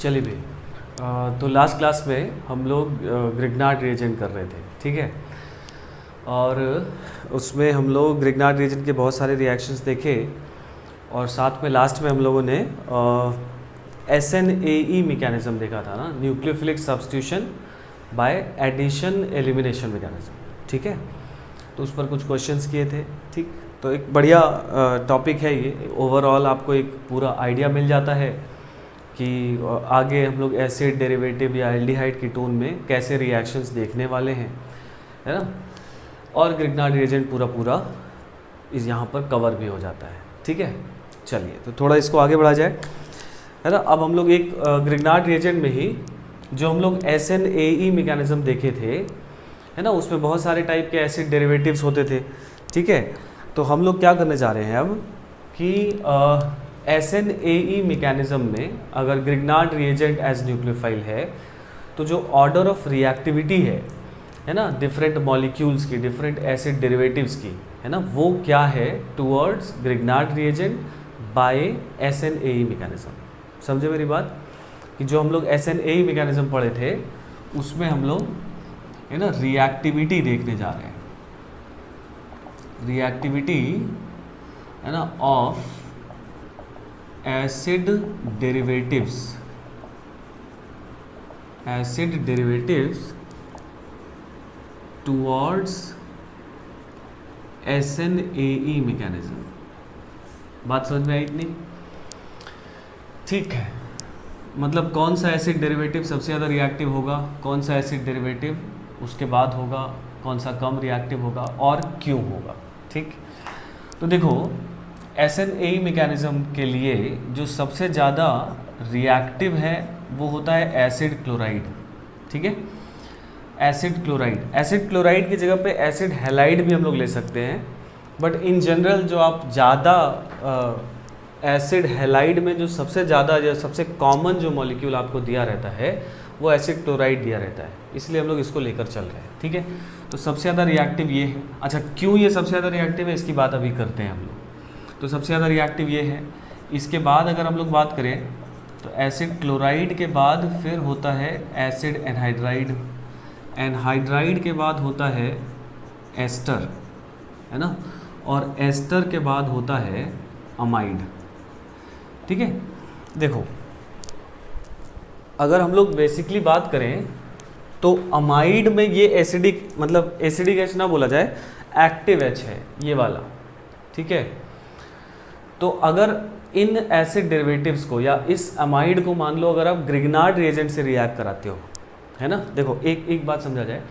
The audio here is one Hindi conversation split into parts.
चलिए भाई, तो लास्ट क्लास में हम लोग ग्रिग्नार्ड रिएजेंट कर रहे थे, ठीक है। और उसमें हम लोग ग्रिग्नार्ड रिएजेंट के बहुत सारे रिएक्शंस देखे और साथ में लास्ट में हम लोगों ने SNAE मैकेनिज्म देखा था ना, nucleophilic substitution by addition elimination mechanism, ठीक है। तो उस पर कुछ क्वेश्चंस किए थे, ठीक। तो एक बढ़िया टॉपिक है ये, ओवरऑल आपको एक पूरा आइडिया मिल जाता है कि आगे हम लोग एसिड डेरिवेटिव या एल्डिहाइड कीटोन में कैसे रिएक्शंस देखने वाले हैं, है ना। और ग्रिग्नार्ड रिएजेंट पूरा इस यहाँ पर कवर भी हो जाता है, ठीक है। चलिए तो थोड़ा इसको आगे बढ़ा जाए, है ना। अब हम लोग एक ग्रिग्नार्ड रिएजेंट में ही जो हम लोग SNAE मैकेनिज्म देखे थे, है ना, उसमें बहुत सारे टाइप के एसिड डेरिवेटिव्स होते थे, ठीक है। तो हम लोग क्या करने जा रहे हैं अब कि SNAE मैकेनिज्म में अगर ग्रिग्नार्ड रिएजेंट एज न्यूक्लियोफाइल है तो जो ऑर्डर ऑफ रिएक्टिविटी है ना, डिफरेंट मॉलिक्यूल्स की, डिफरेंट एसिड डेरिवेटिव्स की, है ना, वो क्या है towards Grignard reagent by SNAE mechanism. समझे मेरी बात कि जो हम लोग SNAE मैकेनिज्म पढ़े थे उसमें हम लोग, है ना, रिएक्टिविटी देखने जा रहे हैं, रिएक्टिविटी, है ना, of acid derivatives towards SNAE mechanism. बात समझ में आई इतनी? ठीक है। मतलब कौन सा एसिड डेरिवेटिव सबसे ज़्यादा रिएक्टिव होगा, कौन सा एसिड डेरिवेटिव उसके बाद होगा, कौन सा कम रिएक्टिव होगा और क्यों होगा, ठीक। तो देखो SNAE मैकेनिज्म के लिए जो सबसे ज़्यादा रिएक्टिव है वो होता है एसिड क्लोराइड, ठीक है। एसिड क्लोराइड की जगह पे एसिड हैलाइड भी हम लोग ले सकते हैं, बट इन जनरल जो आप ज़्यादा एसिड हैलाइड में जो सबसे ज़्यादा जो सबसे कॉमन जो मॉलिक्यूल आपको दिया रहता है वो एसिड क्लोराइड दिया रहता है, इसलिए हम लोग इसको लेकर चल रहे हैं, ठीक है। तो सबसे ज़्यादा रिएक्टिव ये है। अच्छा, क्यों ये सबसे ज़्यादा रिएक्टिव है इसकी बात अभी करते हैं हम लोग। तो सबसे ज़्यादा रिएक्टिव ये है। इसके बाद अगर हम लोग बात करें तो एसिड क्लोराइड के बाद फिर होता है एसिड एनहाइड्राइड, एनहाइड्राइड के बाद होता है एस्टर, है ना, और एस्टर के बाद होता है अमाइड, ठीक है। देखो अगर हम लोग बेसिकली बात करें तो अमाइड में ये एसिडिक, मतलब एसिडिक एच ना बोला जाए, एक्टिव एच है ये वाला, ठीक है। तो अगर इन एसिड डेरिवेटिव्स को या इस अमाइड को मान लो अगर आप ग्रिग्नार्ड रिएजेंट से रिएक्ट कराते हो, है ना। देखो एक बात समझा जाए,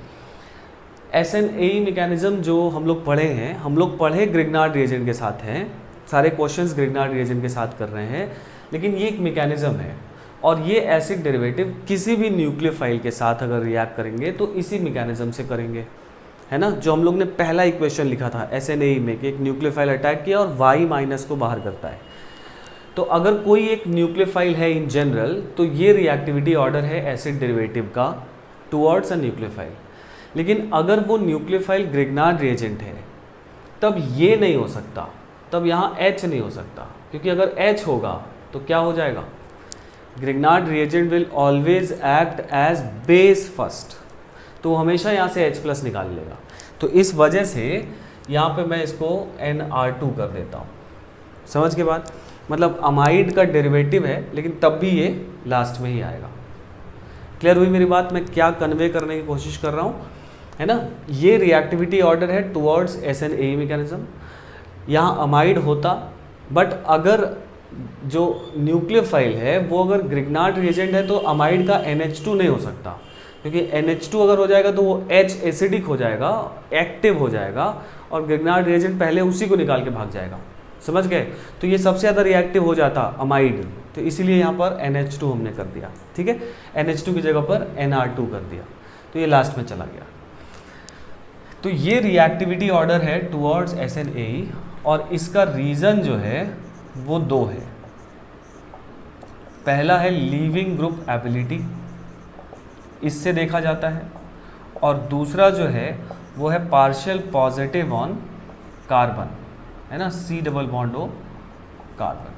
SNAE मैकेनिज्म जो हम लोग पढ़े हैं, हम लोग पढ़े ग्रिग्नार्ड रिएजेंट के साथ हैं, सारे क्वेश्चंस ग्रिग्नार्ड रिएजेंट के साथ कर रहे हैं, लेकिन ये एक मैकेनिज्म है और ये एसिड डेरिवेटिव किसी भी न्यूक्लियोफाइल के साथ अगर रिएक्ट करेंगे तो इसी मैकेनिज्म से करेंगे, है ना। जो हम लोग ने पहला इक्वेशन लिखा था SNAE में कि एक न्यूक्लियोफाइल अटैक किया और Y माइनस को बाहर करता है। तो अगर कोई एक न्यूक्लियोफाइल है इन जनरल तो ये रिएक्टिविटी ऑर्डर है एसिड डेरिवेटिव का टुवर्ड्स अ न्यूक्लियोफाइल। लेकिन अगर वो न्यूक्लियोफाइल ग्रिग्नार्ड रिएजेंट है तब ये नहीं हो सकता, तब यहाँ H नहीं हो सकता, क्योंकि अगर H होगा तो क्या हो जाएगा, Grignard reagent will always act as base first, तो हमेशा यहाँ से H+ निकाल लेगा। तो इस वजह से यहाँ पे मैं इसको NR2 कर देता हूँ। समझ के बाद, मतलब अमाइड का डेरिवेटिव है लेकिन तब भी ये लास्ट में ही आएगा। क्लियर हुई मेरी बात, मैं क्या कन्वे करने की कोशिश कर रहा हूँ, है ना। ये रिएक्टिविटी ऑर्डर है टुवर्ड्स SNAE मैकेनिज्म। यहाँ अमाइड होता, बट अगर जो न्यूक्लियोफाइल है वो अगर ग्रिग्नार्ड रिएजेंट है तो अमाइड का NH2 नहीं हो सकता, क्योंकि NH2 अगर हो जाएगा तो वो H एसिडिक हो जाएगा, एक्टिव हो जाएगा, और ग्रिग्नार्ड रिएजेंट पहले उसी को निकाल के भाग जाएगा। समझ गए। तो ये सबसे ज़्यादा रिएक्टिव हो जाता अमाइड, तो इसीलिए यहाँ पर NH2 हमने कर दिया, ठीक है। NH2 की जगह पर NR2 कर दिया, तो ये लास्ट में चला गया। तो ये रिएक्टिविटी ऑर्डर है टुवर्ड्स SNAE, और इसका रीज़न जो है वो दो है। पहला है लीविंग ग्रुप एबिलिटी, इससे देखा जाता है, और दूसरा जो है वो है पार्शियल पॉजिटिव ऑन कार्बन, है ना, C double bond O carbon,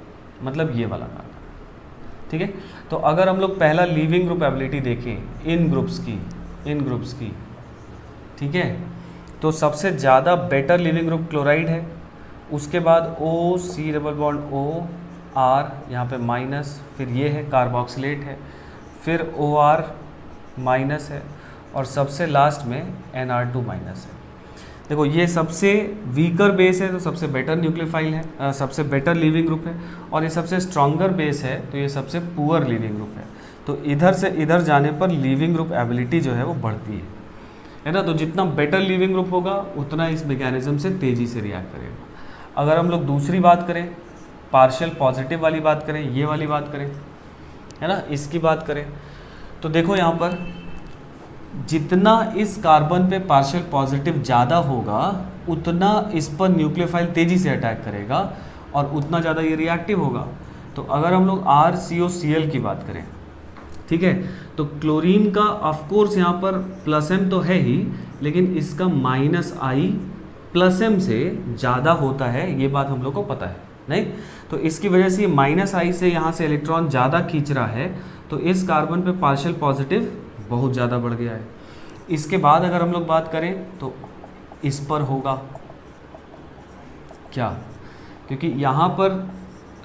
मतलब ये वाला कार्बन, ठीक है। तो अगर हम लोग पहला लीविंग ग्रुप एबिलिटी देखें इन ग्रुप्स की, ठीक है, तो सबसे ज़्यादा बेटर लीविंग ग्रुप क्लोराइड है, उसके बाद O C double bond O R, यहाँ पे माइनस, फिर ये है कार्बोक्सिलेट है, फिर OR माइनस है, और सबसे लास्ट में NR2 माइनस है। देखो ये सबसे वीकर बेस है तो सबसे बेटर न्यूक्लियोफाइल है, सबसे बेटर लीविंग ग्रुप है, और ये सबसे स्ट्रॉन्गर बेस है तो ये सबसे पुअर लीविंग ग्रुप है। तो इधर से इधर जाने पर लीविंग ग्रुप एबिलिटी जो है वो बढ़ती है ना। तो जितना बेटर लीविंग ग्रुप होगा उतना इस मैकेनिज्म से तेज़ी से रिएक्ट करेगा। अगर हम लोग दूसरी बात करें, पार्शियल पॉजिटिव वाली बात करें, ये वाली बात करें, है ना, इसकी बात करें, तो देखो यहाँ पर जितना इस कार्बन पे पार्शियल पॉजिटिव ज़्यादा होगा उतना इस पर न्यूक्लियोफाइल तेज़ी से अटैक करेगा और उतना ज़्यादा ये रिएक्टिव होगा। तो अगर हम लोग RCOCl की बात करें, ठीक है, तो क्लोरीन का ऑफकोर्स यहाँ पर प्लस एम तो है ही, लेकिन इसका -I प्लस एम से ज़्यादा होता है, ये बात हम लोग को पता है नहीं। तो इसकी वजह से -I से यहाँ से इलेक्ट्रॉन ज़्यादा खींच रहा है, तो इस कार्बन पे पार्शियल पॉजिटिव बहुत ज़्यादा बढ़ गया है। इसके बाद अगर हम लोग बात करें तो इस पर होगा क्या, क्योंकि यहाँ पर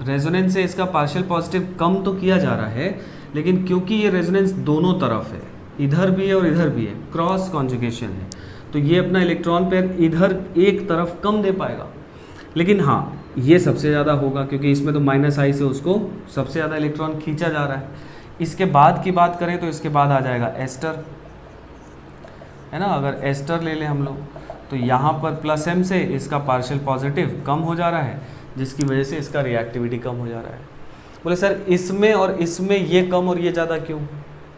रेजोनेंस से इसका पार्शियल पॉजिटिव कम तो किया जा रहा है, लेकिन क्योंकि ये रेजोनेंस दोनों तरफ है, इधर भी है और इधर भी है, क्रॉस कॉन्जुगेशन है, तो ये अपना इलेक्ट्रॉन पेयर इधर एक तरफ कम दे पाएगा। लेकिन हाँ, ये सबसे ज़्यादा होगा क्योंकि इसमें तो -I से उसको सबसे ज़्यादा इलेक्ट्रॉन खींचा जा रहा है। इसके बाद की बात करें तो इसके बाद आ जाएगा एस्टर, है ना। अगर एस्टर ले लें हम लोग तो यहाँ पर प्लस एम से इसका पार्शियल पॉजिटिव कम हो जा रहा है, जिसकी वजह से इसका रिएक्टिविटी कम हो जा रहा है। बोले सर इसमें और इसमें ये कम और ये ज़्यादा क्यों,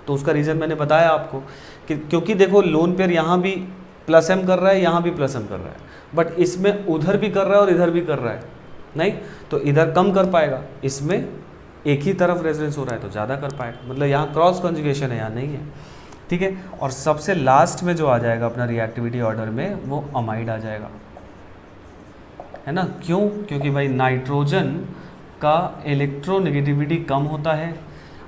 तो उसका रीज़न मैंने बताया आपको कि क्योंकि देखो लोन पेयर यहाँ भी प्लस एम कर रहा है, यहाँ भी प्लस एम कर रहा है, बट इसमें उधर भी कर रहा है और इधर भी कर रहा है नहीं, तो इधर कम कर पाएगा, इसमें एक ही तरफ रेजोनेंस हो रहा है तो ज़्यादा कर पाएगा, मतलब यहाँ क्रॉस कॉन्जुगेशन है, यहाँ नहीं है, ठीक है। और सबसे लास्ट में जो आ जाएगा अपना रिएक्टिविटी ऑर्डर में वो अमाइड आ जाएगा, है ना। क्यों, क्योंकि भाई नाइट्रोजन का इलेक्ट्रोनेगेटिविटी कम होता है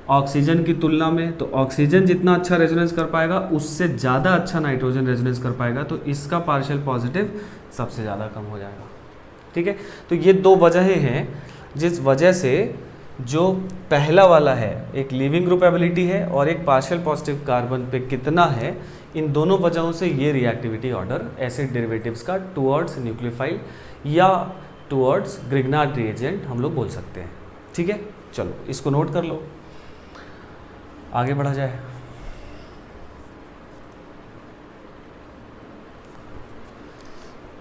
ऑक्सीजन की तुलना में, तो ऑक्सीजन जितना अच्छा रेजोनेंस कर पाएगा उससे ज़्यादा अच्छा नाइट्रोजन रेजोनेंस कर पाएगा, तो इसका पार्शियल पॉजिटिव सबसे ज़्यादा कम हो जाएगा, ठीक है। तो ये दो वजहें हैं जिस वजह से जो पहला वाला है, एक लिविंग ग्रुप एबिलिटी है और एक पार्शियल पॉजिटिव कार्बन पे कितना है, इन दोनों वजहों से ये रिएक्टिविटी ऑर्डर एसिड डेरिवेटिव्स का टुवर्ड्स न्यूक्लियोफाइल या टुवर्ड्स ग्रिग्नार्ड रिएजेंट हम लोग बोल सकते हैं, ठीक है। चलो इसको नोट कर लो, आगे बढ़ा जाए।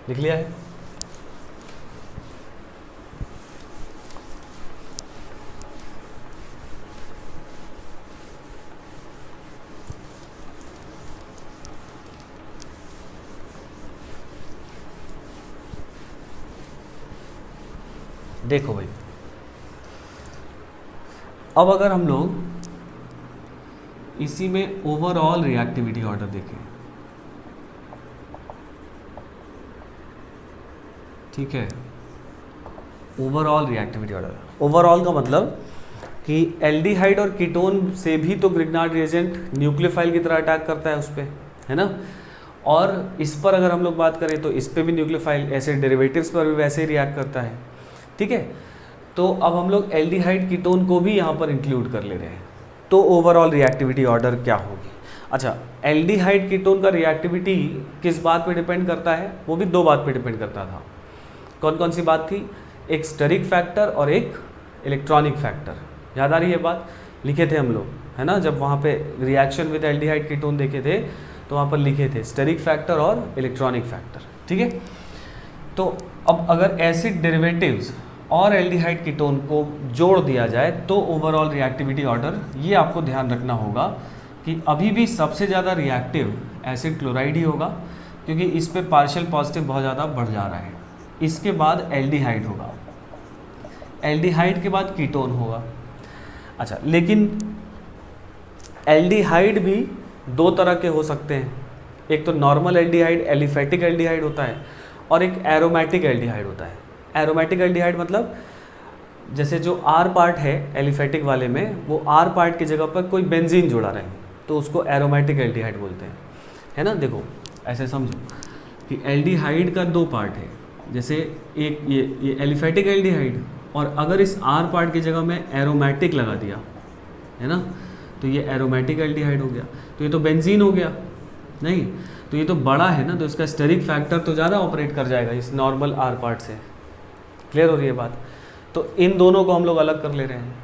लिख लिया है? देखो भाई, अब अगर हम लोग इसी में ओवरऑल रिएक्टिविटी ऑर्डर देखें, ठीक है, ओवरऑल रिएक्टिविटी ऑर्डर, ओवरऑल का मतलब कि एल्डिहाइड और कीटोन से भी तो ग्रिग्नार्ड रिएजेंट न्यूक्लियोफाइल की तरह अटैक करता है उस पर, है ना। और इस पर अगर हम लोग बात करें तो इस पर भी न्यूक्लियोफाइल एसिड डेरिवेटिव्स पर भी वैसे ही रिएक्ट करता है, ठीक है। तो अब हम लोग एल्डिहाइड कीटोन को भी यहाँ पर इंक्लूड कर ले रहे हैं, तो ओवरऑल रिएक्टिविटी ऑर्डर क्या होगी। अच्छा, एल्डिहाइड कीटोन का रिएक्टिविटी किस बात पे डिपेंड करता है, वो भी दो बात पे डिपेंड करता था। कौन कौन सी बात थी, एक स्टेरिक फैक्टर और एक इलेक्ट्रॉनिक फैक्टर, याद आ रही है बात, लिखे थे हम लोग, है ना, जब वहाँ पे रिएक्शन विद एल्डिहाइड कीटोन देखे थे तो वहाँ पर लिखे थे स्टेरिक फैक्टर और इलेक्ट्रॉनिक फैक्टर, ठीक है। तो अब अगर एसिड डेरिवेटिव्स और एल्डिहाइड कीटोन को जोड़ दिया जाए तो ओवरऑल रिएक्टिविटी ऑर्डर, ये आपको ध्यान रखना होगा कि अभी भी सबसे ज़्यादा रिएक्टिव एसिड क्लोराइड ही होगा, क्योंकि इस पे पार्शियल पॉजिटिव बहुत ज़्यादा बढ़ जा रहा है। इसके बाद एल्डिहाइड होगा, एल्डिहाइड के बाद कीटोन होगा। अच्छा, लेकिन एल्डिहाइड भी दो तरह के हो सकते हैं, एक तो नॉर्मल एल्डिहाइड एलिफेटिक एल्डिहाइड होता है और एक एरोमेटिक एल्डिहाइड होता है। एरोमेटिक एल्डिहाइड मतलब जैसे जो आर पार्ट है एलिफेटिक वाले में, वो आर पार्ट की जगह पर कोई बेंजीन जोड़ा रहे तो उसको एरोमेटिक एल्डिहाइड बोलते हैं, है ना। देखो ऐसे समझो कि एल्डिहाइड का दो पार्ट है, जैसे एक ये एलिफेटिक एल्डिहाइड, और अगर इस आर पार्ट की जगह में एरोमेटिक लगा दिया, है ना, तो ये एरोमेटिक एल्डिहाइड हो गया। तो ये तो बेंजीन हो गया नहीं, तो ये तो बड़ा है ना, तो इसका स्टेरिक फैक्टर तो ज़्यादा ऑपरेट कर जाएगा इस नॉर्मल आर पार्ट से। क्लियर हो रही है बात। तो इन दोनों को हम लोग अलग कर ले रहे हैं।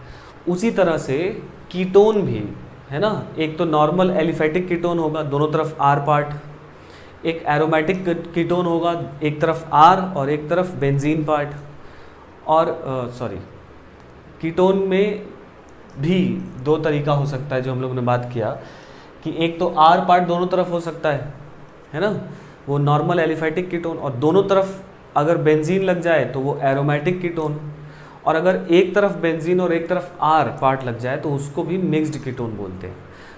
उसी तरह से कीटोन भी है ना, एक तो नॉर्मल एलिफेटिक कीटोन होगा दोनों तरफ आर पार्ट, एक एरोमेटिक कीटोन होगा एक तरफ आर और एक तरफ बेंजीन पार्ट। और कीटोन में भी दो तरीका हो सकता है जो हम लोग ने बात किया, कि एक तो आर पार्ट दोनों तरफ हो सकता है ना, वो नॉर्मल एलिफेटिक कीटोन, और दोनों तरफ अगर बेंजीन लग जाए तो वो एरोमेटिक कीटोन, और अगर एक तरफ बेंजीन और एक तरफ आर पार्ट लग जाए तो उसको भी मिक्स्ड कीटोन बोलते हैं।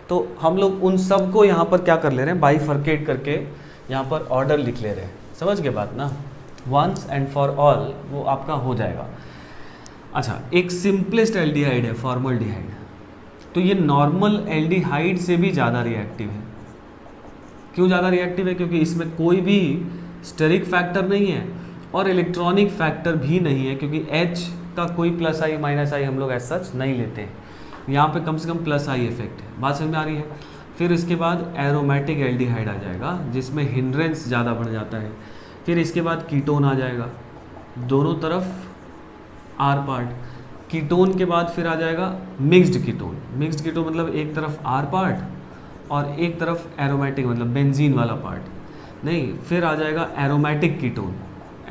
तो हम लोग उन सब को यहाँ पर क्या कर ले रहे हैं, बाइफर्केट करके यहाँ पर ऑर्डर लिख ले रहे हैं। समझ गए बात ना, वंस एंड फॉर ऑल वो आपका हो जाएगा। अच्छा, एक सिंपलेस्ट एल्डिहाइड है फॉर्मल्डिहाइड, तो ये नॉर्मल एल्डिहाइड से भी ज़्यादा रिएक्टिव है। क्यों ज़्यादा रिएक्टिव है? क्योंकि इसमें कोई भी स्टेरिक फैक्टर नहीं है और इलेक्ट्रॉनिक फैक्टर भी नहीं है, क्योंकि H का कोई प्लस आई माइनस आई हम लोग ऐसा सच नहीं लेते हैं। यहाँ पे कम से कम प्लस आई इफेक्ट है। बात समझ में आ रही है। फिर इसके बाद एरोमेटिक एल्डिहाइड आ जाएगा जिसमें हिंड्रेंस ज़्यादा बढ़ जाता है। फिर इसके बाद कीटोन आ जाएगा, दोनों तरफ आर पार्ट। कीटोन के बाद फिर आ जाएगा मिक्स्ड कीटोन। मिक्स्ड कीटोन मतलब एक तरफ आर पार्ट और एक तरफ एरोमेटिक मतलब बेंजीन वाला पार्ट नहीं। फिर आ जाएगा एरोमेटिक कीटोन।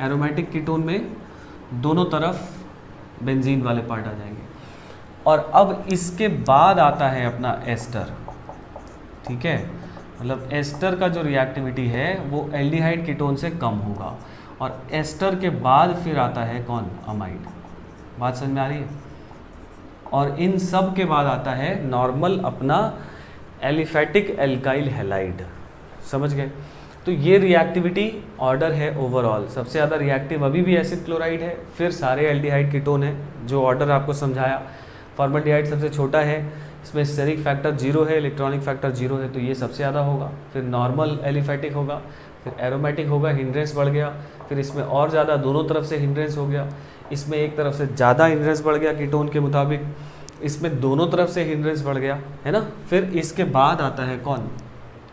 एरोमेटिक कीटोन में दोनों तरफ बेंजीन वाले पार्ट आ जाएंगे। और अब इसके बाद आता है अपना एस्टर। ठीक है, मतलब एस्टर का जो रिएक्टिविटी है वो एल्डिहाइड कीटोन से कम होगा। और एस्टर के बाद फिर आता है कौन? अमाइड। बात समझ में आ रही है। और इन सब के बाद आता है नॉर्मल अपना एलिफेटिक एल्काइल हैलाइड। समझ गए? तो ये रिएक्टिविटी ऑर्डर है ओवरऑल। सबसे ज़्यादा रिएक्टिव अभी भी एसिड क्लोराइड है, फिर सारे एल्डिहाइड कीटोन है जो ऑर्डर आपको समझाया। फॉर्मल्डिहाइड सबसे छोटा है, इसमें स्टेरिक फैक्टर 0 है, इलेक्ट्रॉनिक फैक्टर 0 है, तो ये सबसे ज़्यादा होगा। फिर नॉर्मल एलिफेटिक होगा, फिर एरोमेटिक होगा, हिंड्रेंस बढ़ गया। फिर इसमें और ज़्यादा दोनों तरफ से हिंड्रेंस हो गया, इसमें एक तरफ से ज़्यादा हिंड्रेंस बढ़ गया कीटोन के मुताबिक, इसमें दोनों तरफ से हिंड्रेंस बढ़ गया, है ना। फिर इसके बाद आता है कौन?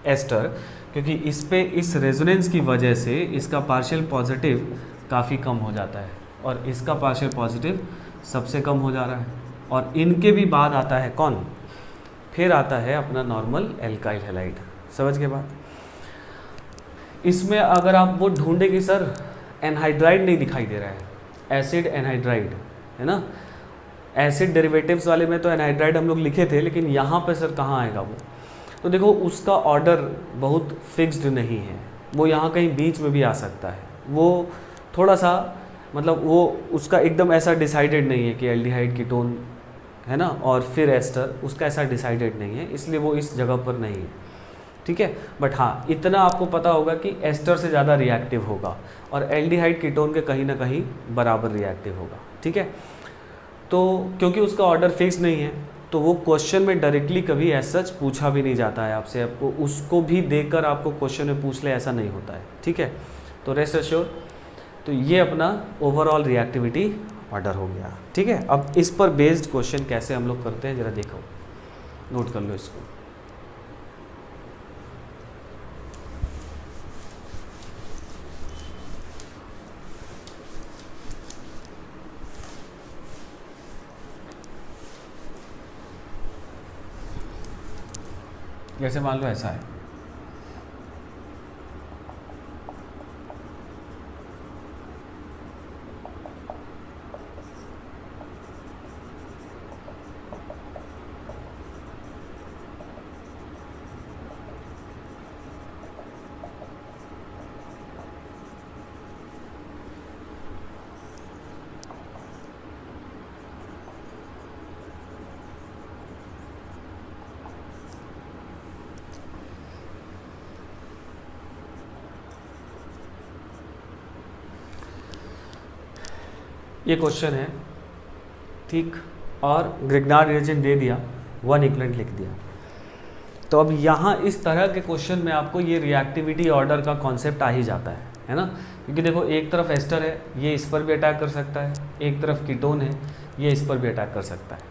एस्टर, क्योंकि इस पे इस रेजोनेंस की वजह से इसका पार्शियल पॉजिटिव काफ़ी कम हो जाता है और इसका पार्शियल पॉजिटिव सबसे कम हो जा रहा है। और इनके भी बाद आता है कौन? फिर आता है अपना नॉर्मल एल्काइल हैलाइड। समझ के बाद इसमें अगर आप वो ढूंढे कि सर एनहाइड्राइड नहीं दिखाई दे रहा है, एसिड एनहाइड्राइड, है ना। एसिड डेरिवेटिव्स वाले में तो एनहाइड्राइड हम लोग लिखे थे, लेकिन यहाँ पे सर कहाँ आएगा वो? तो देखो उसका ऑर्डर बहुत फिक्स्ड नहीं है, वो यहाँ कहीं बीच में भी आ सकता है। वो थोड़ा सा मतलब वो उसका एकदम ऐसा डिसाइडेड नहीं है कि एल्डिहाइड कीटोन है ना और फिर एस्टर, उसका ऐसा डिसाइडेड नहीं है, इसलिए वो इस जगह पर नहीं है। ठीक है, बट हाँ इतना आपको पता होगा कि एस्टर से ज़्यादा रिएक्टिव होगा और एल्डिहाइड कीटोन के कहीं ना कहीं बराबर रिएक्टिव होगा। ठीक है, तो क्योंकि उसका ऑर्डर फिक्स नहीं है तो वो क्वेश्चन में डायरेक्टली कभी ऐसा सच पूछा भी नहीं जाता है आपसे, आपको उसको भी देकर आपको क्वेश्चन में पूछ ले ऐसा नहीं होता है। ठीक है, तो रेस्ट एश्योर। तो ये अपना ओवरऑल रिएक्टिविटी ऑर्डर हो गया। ठीक है, अब इस पर बेस्ड क्वेश्चन कैसे हम लोग करते हैं जरा देखो, नोट कर लो इसको। जैसे मान लो ऐसा है, ये क्वेश्चन है ठीक, और ग्रिग्नार्ड रिएजेंट दे दिया, 1 इक्विवेलेंट लिख दिया। तो अब यहाँ इस तरह के क्वेश्चन में आपको ये रिएक्टिविटी ऑर्डर का कॉन्सेप्ट आ ही जाता है ना, क्योंकि देखो एक तरफ एस्टर है, ये इस पर भी अटैक कर सकता है, एक तरफ कीटोन है, ये इस पर भी अटैक कर सकता है।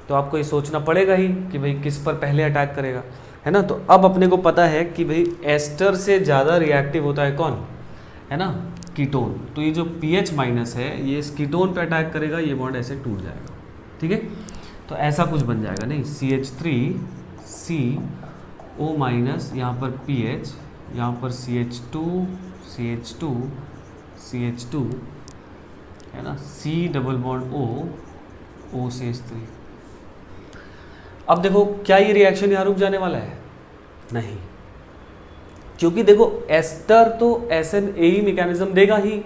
तो आपको ये सोचना पड़ेगा ही कि भाई किस पर पहले अटैक करेगा, है ना। तो अब अपने को पता है कि भाई एस्टर से ज़्यादा रिएक्टिव होता है कौन, है ना, कीटोन। तो ये जो pH माइनस है ये इस कीटोन पे अटैक करेगा, ये बॉन्ड ऐसे टूट जाएगा, ठीक है। तो ऐसा कुछ बन जाएगा, नहीं CH3CO माइनस, यहाँ पर pH, यहाँ पर CH2 है ना, C double bond O CH3। अब देखो क्या ये रिएक्शन यहाँ रुक जाने वाला है, नहीं, क्योंकि देखो एस्टर तो SN-AE मैकेनिज्म देगा ही,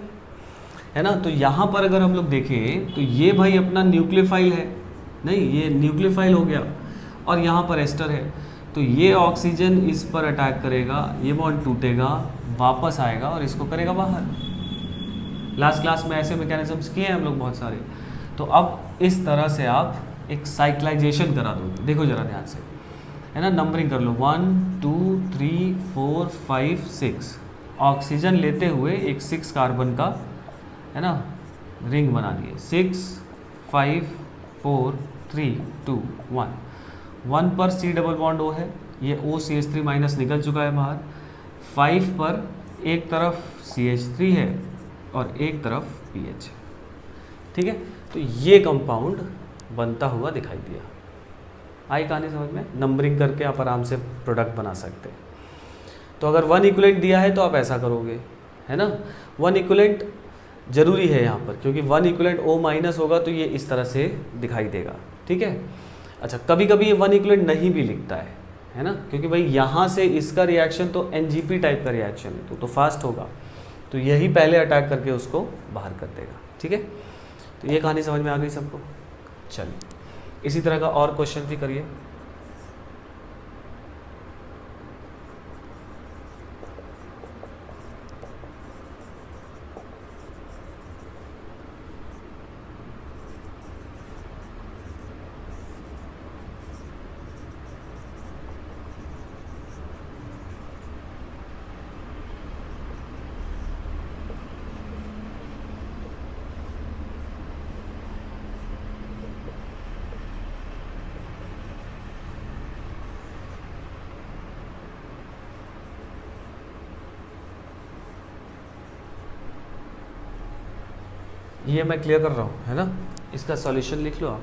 है ना। तो यहाँ पर अगर हम लोग देखें तो ये भाई अपना न्यूक्लियोफाइल है, नहीं ये न्यूक्लियोफाइल हो गया, और यहाँ पर एस्टर है, तो ये ऑक्सीजन इस पर अटैक करेगा, ये बॉन्ड टूटेगा, वापस आएगा और इसको करेगा बाहर। लास्ट क्लास में ऐसे मैकेनिज्म्स किए हैं हम लोग बहुत सारे। तो अब इस तरह से आप एक साइक्लाइजेशन करा दोगे, देखो जरा ध्यान से, है ना, नंबरिंग कर लो 1 2 3 4 5 6, ऑक्सीजन लेते हुए एक 6 कार्बन का, है ना, रिंग बना दिए, 6 5 4 3 2 1, 1 पर C डबल बॉन्ड O है, ये O CH3 माइनस निकल चुका है बाहर, 5 पर एक तरफ CH3 है और एक तरफ pH है, ठीक है। तो ये कंपाउंड बनता हुआ दिखाई दिया, आई कहानी समझ में। नंबरिंग करके आप आराम से प्रोडक्ट बना सकते हैं। तो अगर 1 इक्विवेलेंट दिया है तो आप ऐसा करोगे, है ना, 1 इक्विवेलेंट जरूरी है यहाँ पर, क्योंकि 1 इक्विवेलेंट O माइनस होगा तो ये इस तरह से दिखाई देगा, ठीक है। अच्छा, कभी कभी ये 1 इक्विवेलेंट नहीं भी लिखता है ना, क्योंकि भाई यहाँ से इसका रिएक्शन तो NGP टाइप का रिएक्शन है, तो फास्ट होगा, तो यही पहले अटैक करके उसको बाहर कर देगा, ठीक है। तो ये कहानी समझ में आ गई सबको। चलिए इसी तरह का और क्वेश्चन भी करिए। ये मैं क्लियर कर रहा हूँ, है ना, इसका सॉल्यूशन लिख लो आप।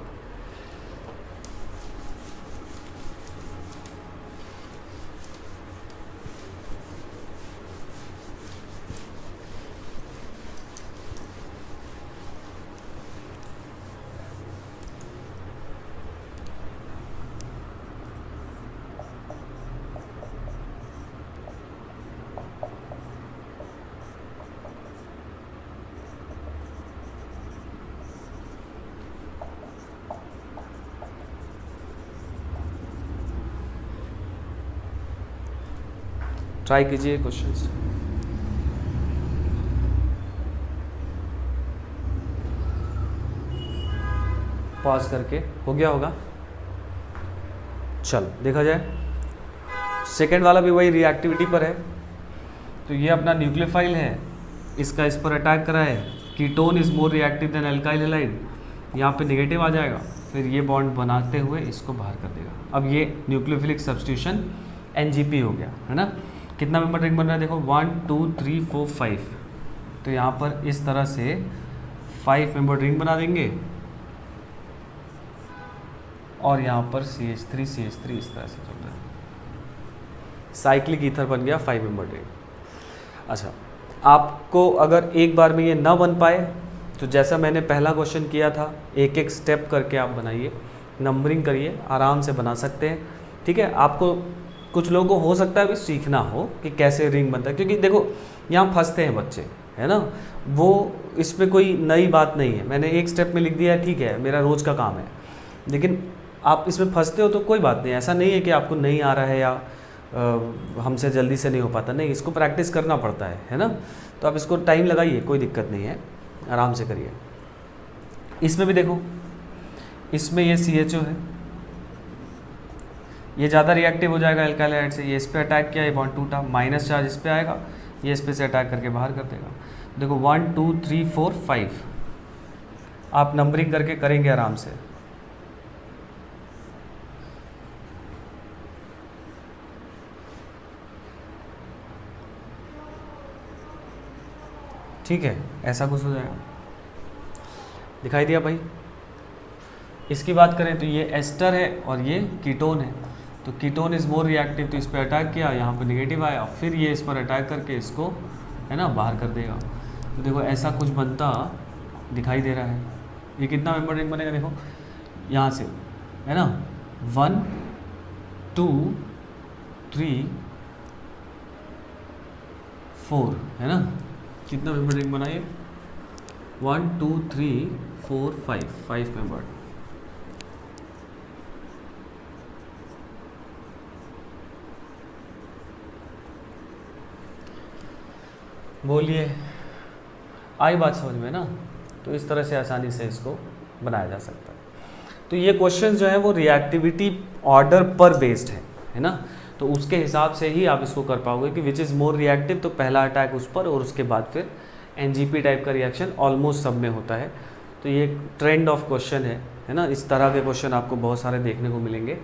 ट्राई कीजिए क्वेश्चंस। पॉज करके हो गया होगा। चल देखा जाए, सेकेंड वाला भी वही रिएक्टिविटी पर है। तो ये अपना न्यूक्लियोफाइल है, इसका इस पर अटैक करा है, ketone is more reactive then alkyl halide, यहाँ पे नेगेटिव आ जाएगा, फिर ये बॉन्ड बनाते हुए इसको बाहर कर देगा। अब ये न्यूक्लियोफिलिक सब्स्टिट्यूशन NGP हो गया, है ना। कितना मेंबर रिंग बन रहा है देखो, 1 2 3 4 5। तो यहाँ पर इस तरह से 5 मेंबर रिंग बना देंगे और यहाँ पर CH3 CH3 इस तरह से चल रहा है, साइक्लिक ईथर बन गया 5 मेंबर रिंग। अच्छा, आपको अगर एक बार में ये ना बन पाए तो जैसा मैंने पहला क्वेश्चन किया था, एक एक स्टेप करके आप बनाइए, नंबरिंग करिए, आराम से बना सकते हैं, ठीक है। आपको कुछ लोगों को हो सकता है भी सीखना हो कि कैसे रिंग बनता है, क्योंकि देखो यहाँ फंसते हैं बच्चे, है ना, वो इसमें कोई नई बात नहीं है, मैंने एक स्टेप में लिख दिया है, ठीक है, मेरा रोज़ का काम है, लेकिन आप इसमें फंसते हो तो कोई बात नहीं, ऐसा नहीं है कि आपको नहीं आ रहा है या हमसे जल्दी से नहीं हो पाता, नहीं, इसको प्रैक्टिस करना पड़ता है ना। तो आप इसको टाइम लगाइए, कोई दिक्कत नहीं है, आराम से करिए। इसमें भी देखो इसमें ये CHO है, ये ज़्यादा रिएक्टिव हो जाएगा एल्काइल हाइड्राइड से, ये इस पे अटैक किया, ये बॉन्ड टूटा, माइनस चार्ज इस पे आएगा, ये इस पे से अटैक करके बाहर कर देगा। देखो 1 2 3 4 5 आप नंबरिंग करके करेंगे आराम से। ठीक है, ऐसा कुछ हो जाएगा। दिखाई दिया भाई? इसकी बात करें तो ये एस्टर है और ये कीटोन है, तो कीटोन इज़ मोर रिएक्टिव, तो इस पर अटैक किया, यहाँ पे नेगेटिव आया, फिर ये इस पर अटैक करके इसको है ना बाहर कर देगा। तो देखो ऐसा कुछ बनता दिखाई दे रहा है। ये कितना मेंबर रिंग बनेगा देखो यहाँ से, है ना 1 2 3 4 है ना, कितना मेंबर रिंग बनाइए 1 2 3 4 5 मेंबर। बोलिए आई बात समझ में ना? तो इस तरह से आसानी से इसको बनाया जा सकता है। तो ये क्वेश्चन जो है वो रिएक्टिविटी ऑर्डर पर बेस्ड है ना, तो उसके हिसाब से ही आप इसको कर पाओगे कि विच इज़ मोर रिएक्टिव, तो पहला अटैक उस पर और उसके बाद फिर NGP टाइप का रिएक्शन ऑलमोस्ट सब में होता है। तो ये ट्रेंड ऑफ क्वेश्चन है ना, इस तरह के क्वेश्चन आपको बहुत सारे देखने को मिलेंगे,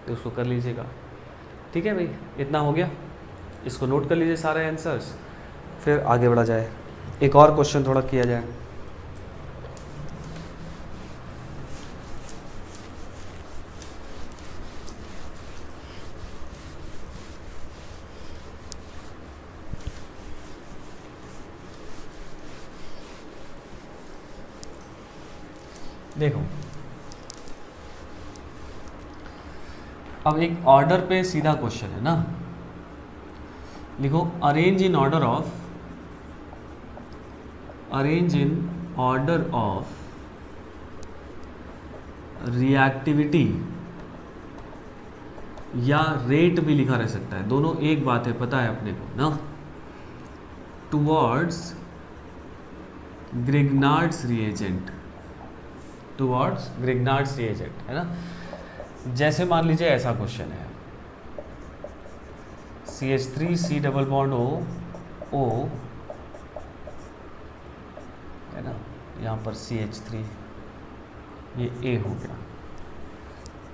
तो उसको कर लीजिएगा। ठीक है भाई, इतना हो गया, इसको नोट कर लीजिए सारे आंसर्स, फिर आगे बढ़ा जाए, एक और क्वेश्चन थोड़ा किया जाए। देखो अब एक ऑर्डर पे सीधा क्वेश्चन है ना, लिखो arrange in order of reactivity, या रेट भी लिखा रह सकता है, दोनों एक बात है, पता है अपने को ना, टुवर्ड्स ग्रिग्नार्ड्स रिएजेंट है ना। जैसे मान लीजिए ऐसा क्वेश्चन है, CH3 C double bond O है ना, यहाँ पर CH3 ये A हो गया,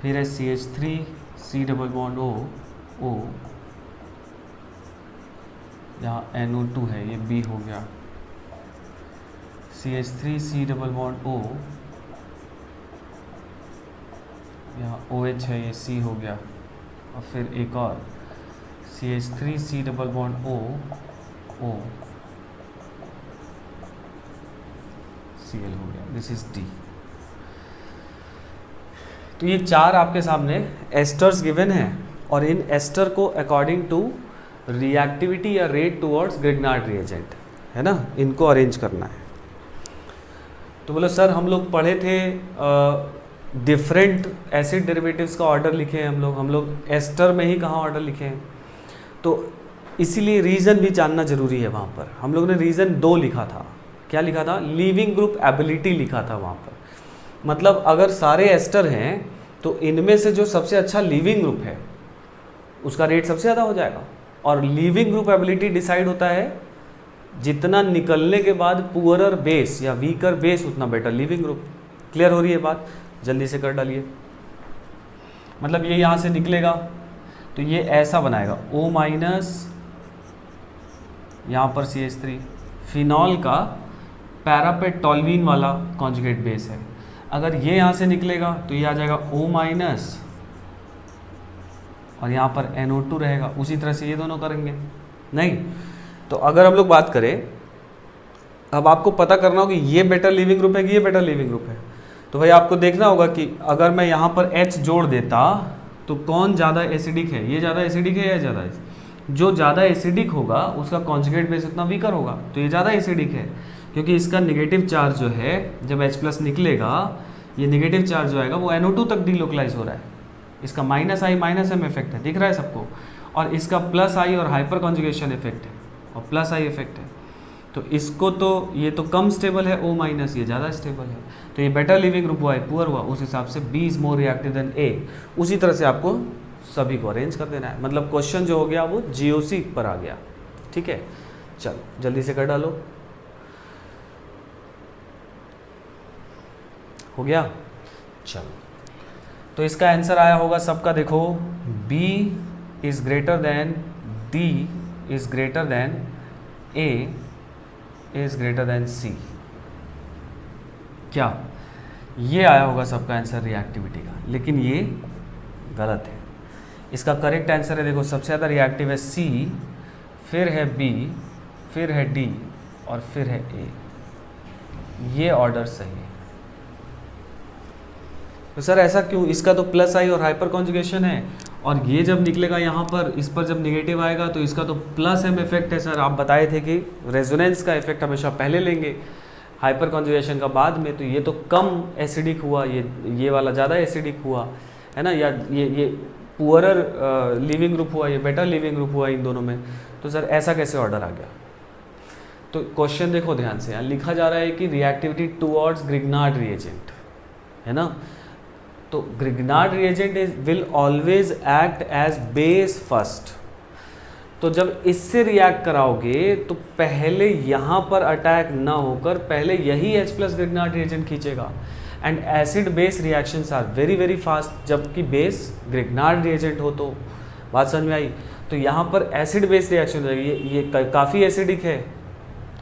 फिर है CH3 C double bond O यहाँ NO2 है, ये B हो गया, CH3 C double bond O यहाँ OH है, ये C हो गया, और फिर एक और CH3 C double bond O Cl हो गया, दिस इज D। तो ये चार आपके सामने एस्टर्स गिवन हैं, और इन एस्टर को अकॉर्डिंग टू रिएक्टिविटी या रेट टुवर्ड्स ग्रिग्नार्ड रिएजेंट है ना, इनको अरेंज करना है। तो बोलो सर हम लोग पढ़े थे डिफरेंट एसिड डेरिवेटिव्स का ऑर्डर लिखे हैं हम लोग एस्टर में ही कहाँ ऑर्डर लिखे हैं, तो इसीलिए रीज़न भी जानना जरूरी है। वहाँ पर हम लोग ने रीज़न 2 लिखा था, क्या लिखा था, लीविंग ग्रुप एबिलिटी लिखा था वहाँ पर, मतलब अगर सारे एस्टर हैं तो इनमें से जो सबसे अच्छा लीविंग ग्रुप है उसका रेट सबसे ज़्यादा हो जाएगा, और लीविंग ग्रुप एबिलिटी डिसाइड होता है जितना निकलने के बाद पुअरर बेस या वीकर बेस उतना बेटर लीविंग ग्रुप। क्लियर हो रही है बात? जल्दी से कर डालिए। मतलब ये यहाँ से निकलेगा तो ये ऐसा बनाएगा O माइनस, यहाँ पर CH3 फिनॉल का पैरापेटोल्वीन वाला कॉन्जुगेट बेस है। अगर ये यहाँ से निकलेगा तो ये आ जाएगा O माइनस, और यहाँ पर NO2 रहेगा। उसी तरह से ये दोनों करेंगे नहीं। तो अगर हम लोग बात करें, अब आपको पता करना होगा कि ये बेटर लिविंग ग्रुप है कि ये बेटर लिविंग ग्रुप है, तो भाई आपको देखना होगा कि अगर मैं यहाँ पर H जोड़ देता तो कौन ज़्यादा एसिडिक है, ये ज़्यादा एसिडिक है या ज़्यादा, जो ज़्यादा एसिडिक होगा उसका कॉन्जुगेट बेस उतना वीकर होगा, तो ये ज़्यादा एसिडिक है क्योंकि इसका नेगेटिव चार्ज जो है जब H+ निकलेगा, ये नेगेटिव चार्ज जो आएगा वो NO2 तक डिलोकलाइज हो रहा है। इसका -I-M इफेक्ट है, दिख रहा है सबको, और इसका +I और हाइपर कॉन्जुगेशन इफेक्ट है और +I इफेक्ट है। तो इसको तो ये तो कम स्टेबल है O माइनस, ये ज़्यादा स्टेबल है, तो ये बेटर लिविंग ग्रुप हुआ, पुअर हुआ, उस हिसाब से B is more reactive then A। उसी तरह से आपको सभी को अरेंज कर देना है, मतलब क्वेश्चन जो हो गया वो GOC पर आ गया। ठीक है, चलो जल्दी से कर डालो। हो गया, चलो तो इसका आंसर आया होगा सबका, देखो B is greater than D is greater than A is greater than C। क्या ये आया होगा सबका आंसर रिएक्टिविटी का, लेकिन ये गलत है। इसका करेक्ट आंसर है, देखो सबसे ज़्यादा रिएक्टिव है C, फिर है B, फिर है D और फिर है A। ये ऑर्डर सही है। तो सर ऐसा क्यों? इसका तो प्लस आई और हाइपर कॉन्जुगेशन है, और ये जब निकलेगा यहाँ पर, इस पर जब निगेटिव आएगा तो इसका तो प्लस एम इफेक्ट है। सर आप बताए थे कि रेजोनेंस का इफेक्ट हमेशा पहले लेंगे, हाइपर कॉन्जुगेशन का बाद में, तो ये तो कम एसिडिक हुआ, ये वाला ज़्यादा एसिडिक हुआ है ना, या ये पुअरर लिविंग ग्रुप हुआ, ये बेटर लिविंग ग्रुप हुआ इन दोनों में। तो सर ऐसा कैसे ऑर्डर आ गया? तो क्वेश्चन देखो ध्यान से, यहाँ लिखा जा रहा है कि रिएक्टिविटी टुवर्ड्स ग्रिग्नार्ड रिएजेंट, है ना, तो Grignard reagent will always act as base first. तो जब इससे रिएक्ट कराओगे तो पहले यहाँ पर अटैक ना होकर पहले यही H प्लस ग्रिग्नार्ड रिएजेंट खींचेगा, and acid base reactions are very very fast, जबकि बेस ग्रिग्नार्ड रिएजेंट हो। तो बात समझ में आई? तो यहाँ पर एसिड बेस रिएक्शन हो जाएगी, ये काफ़ी एसिडिक है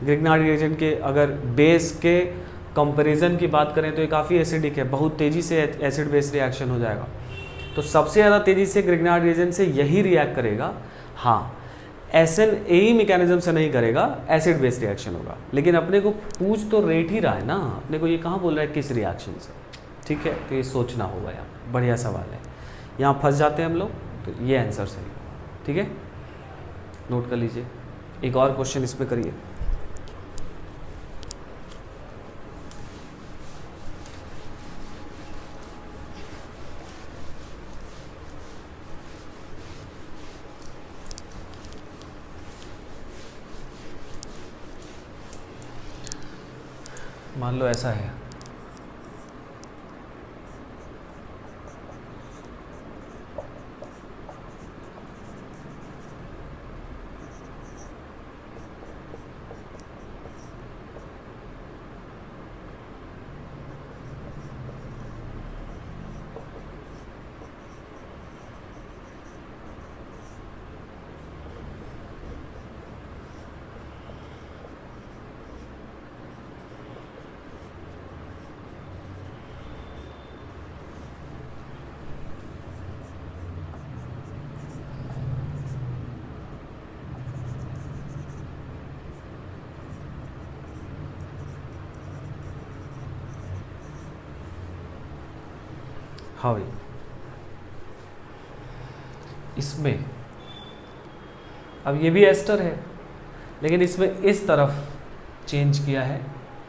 ग्रिग्नार्ड रिएजेंट के, अगर बेस के कंपैरिजन की बात करें तो ये काफ़ी एसिडिक है, बहुत तेज़ी से एसिड बेस रिएक्शन हो जाएगा। तो सबसे ज़्यादा तेज़ी से ग्रिग्नार्ड रिएजेंट से यही रिएक्ट करेगा। हाँ, SN-AE मैकेनिज्म से नहीं करेगा, एसिड बेस रिएक्शन होगा। लेकिन अपने को पूछ तो रेट ही रहा है ना, अपने को ये कहाँ बोल रहा है किस रिएक्शन से। ठीक है, तो ये सोचना होगा यार, बढ़िया सवाल है, यहाँ फंस जाते हैं हम लोग, तो ये आंसर सही होगा। ठीक है, नोट कर लीजिए। एक और क्वेश्चन इसमें करिए। मान लो ऐसा है, हाँ भाई, इसमें अब ये भी एस्टर है, लेकिन इसमें इस तरफ चेंज किया है,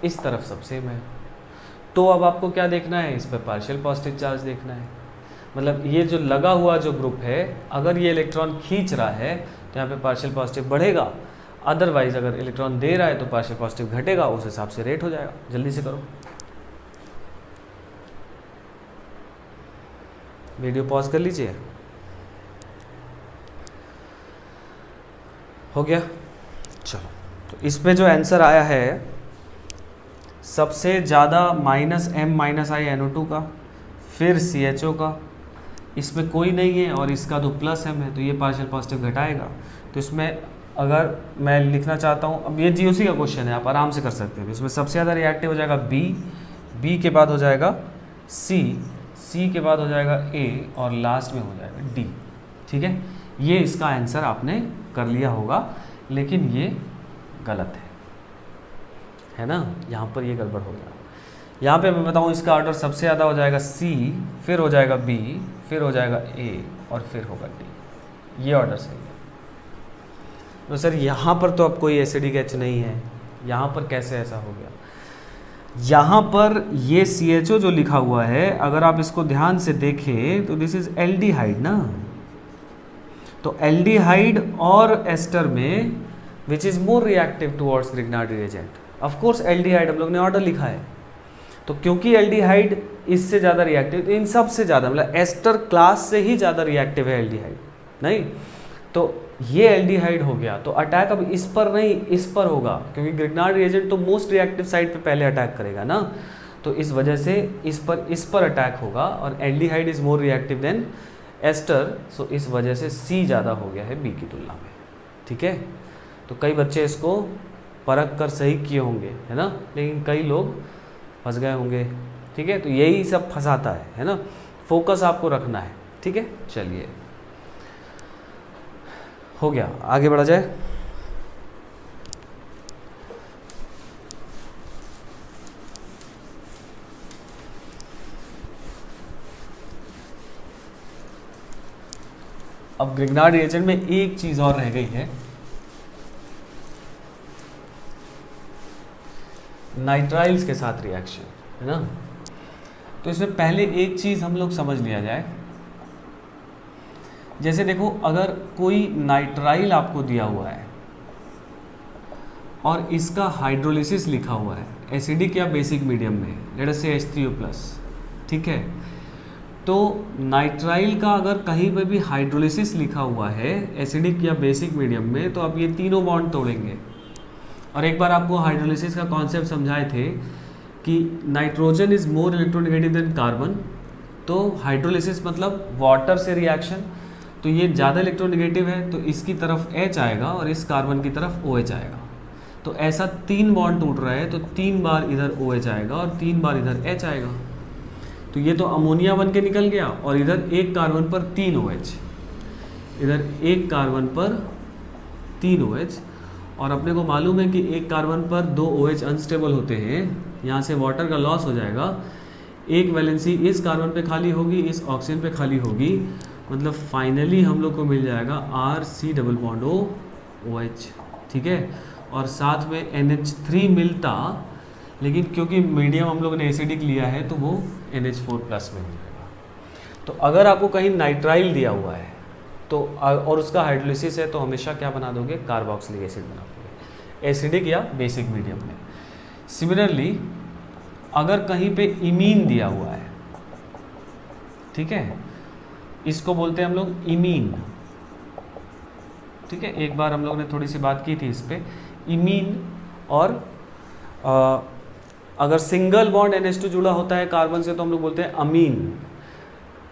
इस तरफ सब सेम है। तो अब आपको क्या देखना है? इस पर पार्शियल पॉजिटिव चार्ज देखना है। मतलब ये जो लगा हुआ जो ग्रुप है, अगर ये इलेक्ट्रॉन खींच रहा है तो यहाँ पे पार्शियल पॉजिटिव बढ़ेगा, अदरवाइज अगर इलेक्ट्रॉन दे रहा है तो पार्शियल पॉजिटिव घटेगा, उस हिसाब से रेट हो जाएगा। जल्दी से करो, वीडियो पॉज कर लीजिए। हो गया, चलो तो इसमें जो आंसर आया है, सबसे ज़्यादा -M-InO2 का, फिर CHO का, इसमें कोई नहीं है और इसका तो +M है, तो ये पार्शियल पॉजिटिव घटाएगा। तो इसमें अगर मैं लिखना चाहता हूँ, अब ये GOC का क्वेश्चन है, आप आराम से कर सकते हैं। इसमें सबसे ज़्यादा रिएक्टिव हो जाएगा B के बाद हो जाएगा C के बाद हो जाएगा A और लास्ट में हो जाएगा D। ठीक है, ये इसका आंसर आपने कर लिया होगा, लेकिन ये गलत है ना, यहाँ पर ये गड़बड़ हो गया। यहाँ पे मैं बताऊँ, इसका ऑर्डर सबसे ज़्यादा हो जाएगा C, फिर हो जाएगा B, फिर हो जाएगा A और फिर होगा D। ये ऑर्डर सही है। तो सर यहाँ पर तो अब कोई एसिडिक H नहीं है, यहाँ पर कैसे ऐसा हो गया? यहाँ पर ये CHO जो लिखा हुआ है, अगर आप इसको ध्यान से देखें तो दिस इज एल्डिहाइड ना, तो एल्डिहाइड और एस्टर में which is more reactive towards Grignard reagent? Of course aldehyde, हम लोग ने ऑर्डर लिखा है, तो क्योंकि एल्डिहाइड इससे ज़्यादा रिएक्टिव, तो इन सब से ज़्यादा, मतलब एस्टर क्लास से ही ज़्यादा रिएक्टिव है एल्डिहाइड, नहीं? तो ये एल्डिहाइड हो गया, तो अटैक अब इस पर नहीं, इस पर होगा, क्योंकि ग्रिग्नार्ड रिएजेंट तो मोस्ट रिएक्टिव साइड पे पहले अटैक करेगा ना, तो इस वजह से इस पर अटैक होगा, और aldehyde is more reactive than ester, so इस वजह से सी ज़्यादा हो गया है बी की तुलना में, ठीक है? तो कई बच्चे इसको परख कर सही किए होंगे, है ना, लेकिन कई लोग फंस गए होंगे, ठीक है? तो यही सब फंसाता है ना, फोकस आपको रखना है, ठीक है? चलिए, हो गया, आगे बढ़ा जाए। अब ग्रिग्नार्ड रिएजेंट में एक चीज और रह गई है, नाइट्राइल्स के साथ रिएक्शन, है ना? तो इसमें पहले एक चीज हम लोग समझ लिया जाए। जैसे देखो, अगर कोई नाइट्राइल आपको दिया हुआ है और इसका हाइड्रोलिसिस लिखा हुआ है एसिडिक या बेसिक मीडियम में, लेट अस से H3O+, ठीक है? तो नाइट्राइल का अगर कहीं पे भी हाइड्रोलिसिस लिखा हुआ है एसिडिक या बेसिक मीडियम में, तो अब ये तीनों बॉन्ड तोड़ेंगे। और एक बार आपको हाइड्रोलिसिस का कॉन्सेप्ट समझाए थे कि nitrogen is more electronegative than carbon, तो हाइड्रोलिसिस मतलब वाटर से रिएक्शन, तो ये ज़्यादा इलेक्ट्रोनेगेटिव है, तो इसकी तरफ H आएगा और इस कार्बन की तरफ OH आएगा। तो ऐसा 3 बॉन्ड टूट रहा है, तो 3 बार इधर OH आएगा और 3 बार इधर H आएगा। तो ये तो अमोनिया बन के निकल गया, और इधर एक कार्बन पर 3 OH, इधर एक कार्बन पर 3 OH, और अपने को मालूम है कि एक कार्बन पर 2 OH अनस्टेबल होते हैं, यहाँ से वाटर का लॉस हो जाएगा, एक वैलेंसी इस कार्बन पे खाली होगी, इस ऑक्सीजन पे खाली होगी, मतलब फाइनली हम लोग को मिल जाएगा RC++OH, ठीक है? और साथ में NH3 मिलता, लेकिन क्योंकि मीडियम हम लोग ने एसिडिक लिया है तो वो NH4+ में हो जाएगा। तो अगर आपको कहीं नाइट्राइल दिया हुआ है तो और उसका हाइड्रोलिसिस है, तो हमेशा क्या बना दोगे? कार्बोक्सिलिक एसिड बना दोगे, एसिडिक या बेसिक मीडियम में। सिमिलरली अगर कहीं पे इमीन दिया हुआ है, ठीक है, इसको बोलते हैं हम लोग इमीन, ठीक है? एक बार हम लोग ने थोड़ी सी बात की थी इस पे, इमीन। और अगर सिंगल बॉन्ड NH2 जुड़ा होता है कार्बन से तो हम लोग बोलते हैं अमीन,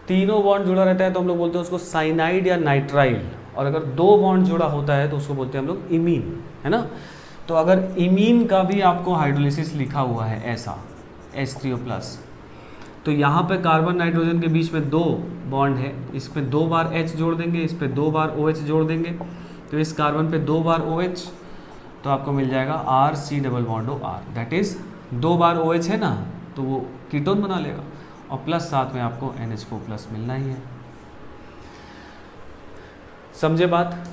तीनों बॉन्ड जुड़ा रहता है तो हम लोग बोलते हैं उसको साइनाइड या नाइट्राइल, और अगर 2 बॉन्ड जुड़ा होता है तो उसको बोलते हैं हम लोग इमीन, है ना? तो अगर इमीन का भी आपको हाइड्रोलिसिस लिखा हुआ है ऐसा H3O+, तो यहाँ पे कार्बन नाइट्रोजन के बीच में 2 बॉन्ड है, इस पे 2 बार H जोड़ देंगे, इस पे 2 बार OH जोड़ देंगे, तो इस कार्बन पे 2 बार OH, तो आपको मिल जाएगा RC++OR, that is 2 bar OH है ना, तो वो कीटोन बना लेगा, और प्लस साथ में आपको NH4+ मिलना ही है। समझे बात?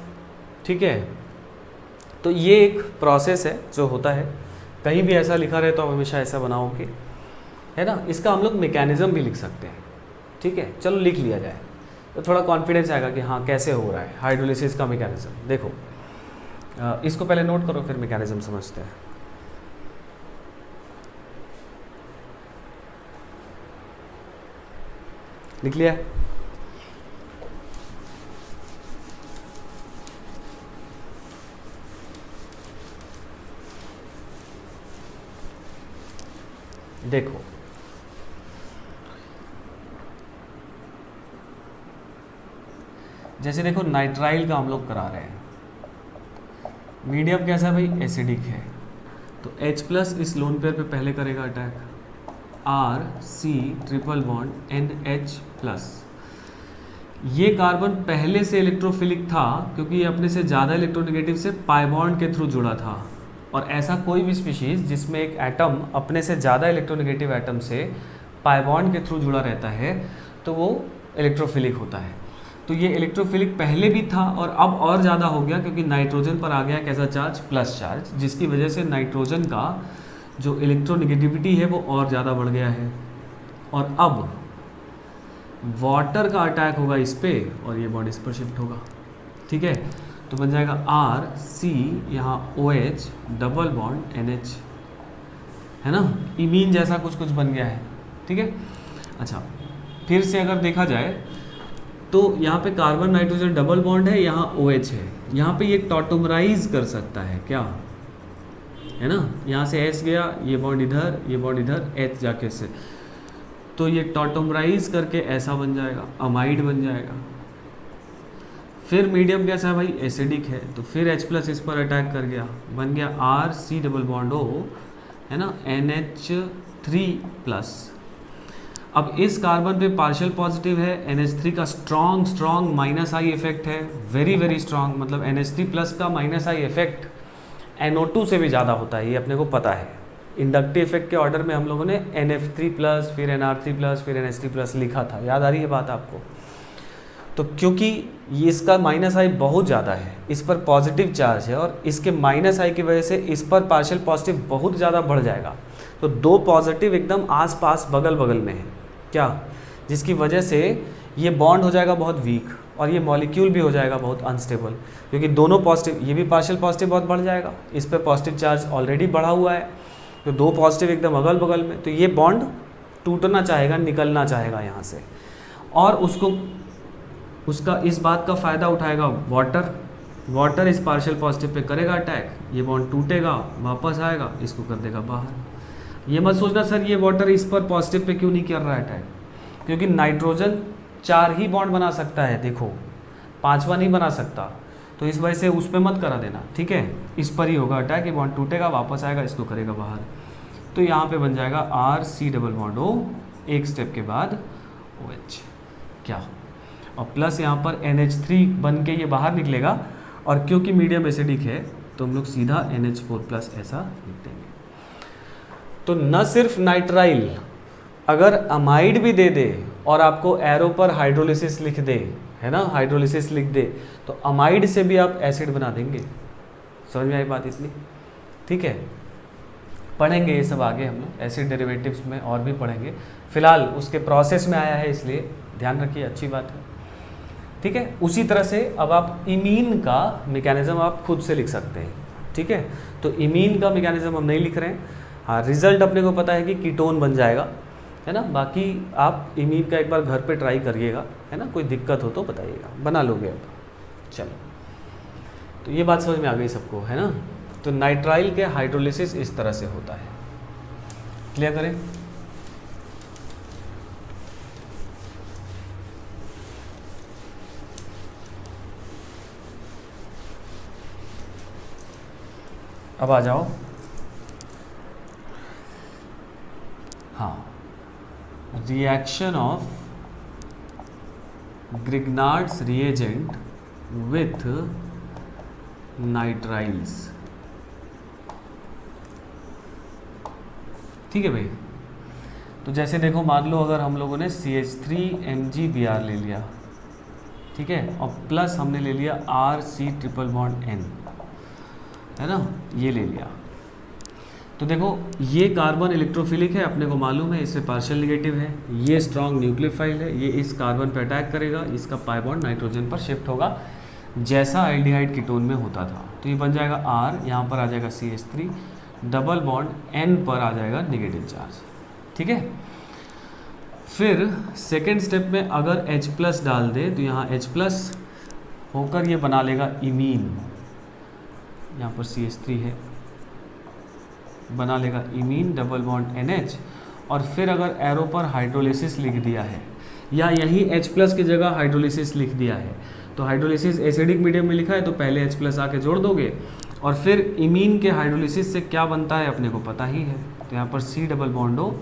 ठीक है? तो ये एक प्रोसेस है जो होता है, कहीं भी ऐसा लिखा रहे तो आप हमेशा ऐसा बनाओगे, है ना? इसका हम लोग मैकेनिज्म भी लिख सकते हैं, ठीक है? चलो लिख लिया जाए तो थोड़ा कॉन्फिडेंस आएगा कि हाँ कैसे हो रहा है हाइड्रोलिसिस का मैकेनिज्म। देखो, इसको पहले नोट करो, फिर मैकेनिज्म समझते हैं। लिख लिया? देखो, जैसे देखो नाइट्राइल का हम लोग करा रहे हैं, मीडियम कैसा है भाई? एसिडिक है, तो H+ इस लोन पेयर पे पहले करेगा अटैक, RC++NH+। ये कार्बन पहले से इलेक्ट्रोफिलिक था क्योंकि ये अपने से ज़्यादा इलेक्ट्रोनेगेटिव से पाई बॉन्ड के थ्रू जुड़ा था, और ऐसा कोई भी स्पीशीज़ जिसमें एक एटम अपने से ज़्यादा इलेक्ट्रोनेगेटिव एटम से पाई बॉन्ड के थ्रू जुड़ा रहता है तो वो इलेक्ट्रोफिलिक होता है। तो ये इलेक्ट्रोफिलिक पहले भी था और अब और ज़्यादा हो गया क्योंकि नाइट्रोजन पर आ गया कैसा चार्ज? प्लस चार्ज, जिसकी वजह से नाइट्रोजन का जो इलेक्ट्रोनेगेटिविटी है वो और ज़्यादा बढ़ गया है, और अब वाटर का अटैक होगा इस पे और ये बॉन्ड इस पर शिफ्ट होगा, ठीक है? तो बन जाएगा आर सी, यहाँ OH डबल बॉन्ड NH, है ना, इमीन जैसा कुछ कुछ बन गया है, ठीक है। अच्छा, फिर से अगर देखा जाए तो यहाँ पे कार्बन नाइट्रोजन डबल बॉन्ड है, यहाँ OH है, यहाँ पे ये टॉटोमराइज कर सकता है क्या, है ना, यहाँ से S गया, ये बॉन्ड इधर, ये बॉन्ड इधर, H जाके से, तो ये टॉटोमराइज करके ऐसा बन जाएगा, अमाइड बन जाएगा। फिर मीडियम कैसा है भाई, एसिडिक है, तो फिर H प्लस इस पर अटैक कर गया, बन गया R C double bond O, है ना, NH3 प्लस। अब इस कार्बन पे पार्शियल पॉजिटिव है, NH3 का स्ट्रॉन्ग माइनस आई इफेक्ट है, वेरी स्ट्रॉन्ग, मतलब NH3 प्लस का माइनस आई इफेक्ट NO2 से भी ज़्यादा होता है, ये अपने को पता है। इंडक्टिव इफेक्ट के ऑर्डर में हम लोगों ने NF3 प्लस, फिर NR3 प्लस, फिर NH3 प्लस लिखा था, याद आ रही है बात आपको। तो क्योंकि ये इसका माइनस आई बहुत ज़्यादा है, इस पर पॉजिटिव चार्ज है, और इसके माइनस आई की वजह से इस पर पार्शियल पॉजिटिव बहुत ज़्यादा बढ़ जाएगा, तो दो पॉजिटिव एकदम आसपास बगल बगल में है क्या, जिसकी वजह से ये बॉन्ड हो जाएगा बहुत वीक, और ये मॉलिक्यूल भी हो जाएगा बहुत अनस्टेबल, क्योंकि दोनों पॉजिटिव, ये भी पार्शियल पॉजिटिव बहुत बढ़ जाएगा, इस पर पॉजिटिव चार्ज ऑलरेडी बढ़ा हुआ है, तो दो पॉजिटिव एकदम अगल बगल में, तो ये बॉन्ड टूटना चाहेगा, निकलना चाहेगा यहाँ से, और उसका इस बात का फ़ायदा उठाएगा वाटर इस पार्शियल पॉजिटिव पे करेगा अटैक, ये बॉन्ड टूटेगा, वापस आएगा, इसको कर देगा बाहर। ये मत सोचना सर ये वाटर इस पर पॉजिटिव पे क्यों नहीं कर रहा है अटैक, क्योंकि नाइट्रोजन 4 ही बॉन्ड बना सकता है, देखो 5वां नहीं बना सकता, तो इस वजह से उस पर मत करा देना, ठीक है, इस पर ही होगा अटैक, ये बॉन्ड टूटेगा, वापस आएगा, इसको करेगा बाहर, तो यहाँ पे बन जाएगा RC डबल बॉन्ड O, एक स्टेप के बाद OH क्या, और प्लस यहाँ पर NH3 बन के ये बाहर निकलेगा, और क्योंकि मीडियम एसिडिक है तो हम लोग सीधा NH4 प्लस ऐसा लिख देंगे। तो न सिर्फ नाइट्राइल, अगर अमाइड भी दे दे और आपको एरो पर हाइड्रोलिसिस लिख दे, है ना, हाइड्रोलिसिस लिख दे, तो अमाइड से भी आप एसिड बना देंगे। समझ में आई बात इतनी, ठीक है। पढ़ेंगे ये सब आगे हम लोग, एसिड डेरिवेटिव्स में और भी पढ़ेंगे, फिलहाल उसके प्रोसेस में आया है इसलिए ध्यान रखिए, अच्छी बात है, ठीक है। उसी तरह से अब आप इमीन का मैकेनिज्म आप खुद से लिख सकते हैं, ठीक है। तो इमीन का मैकेनिज्म हम नहीं लिख रहे हैं, हाँ रिजल्ट अपने को पता है कि कीटोन बन जाएगा, है ना, बाकी आप इमीन का एक बार घर पे ट्राई करिएगा, है ना, कोई दिक्कत हो तो बताइएगा, बना लोगे अब। चलो, तो ये बात समझ में आ गई सबको, है ना। तो नाइट्राइल के हाइड्रोलिसिस इस तरह से होता है, क्लियर करें। अब आ जाओ, हाँ, reaction of Grignard's reagent with nitriles, ठीक है भाई। तो जैसे देखो, मान लो अगर हम लोगों ने CH3MgBr ले लिया, ठीक है, और प्लस हमने ले लिया RC ट्रिपल बॉन्ड N, है ना, ये ले लिया, तो देखो ये कार्बन इलेक्ट्रोफिलिक है, अपने को मालूम है, इससे पार्शियल नेगेटिव है, ये स्ट्रॉन्ग न्यूक्लियोफाइल है, ये इस कार्बन पर अटैक करेगा, इसका पाई बॉन्ड नाइट्रोजन पर शिफ्ट होगा, जैसा एल्डिहाइड कीटोन में होता था, तो ये बन जाएगा R, यहाँ पर आ जाएगा CH3 डबल बॉन्ड N पर आ जाएगा नेगेटिव चार्ज, ठीक है। फिर सेकेंड स्टेप में अगर H प्लस डाल दे तो यहाँ H प्लस होकर ये बना लेगा इमीन, यहाँ पर CH3 है, बना लेगा इमीन डबल बॉन्ड NH, और फिर अगर एरो पर हाइड्रोलिसिस लिख दिया है, या यही H प्लस की जगह हाइड्रोलिसिस लिख दिया है, तो हाइड्रोलिसिस एसिडिक मीडियम में लिखा है तो पहले H प्लस आके जोड़ दोगे, और फिर इमीन के हाइड्रोलिसिस से क्या बनता है अपने को पता ही है, तो यहाँ पर C double bond O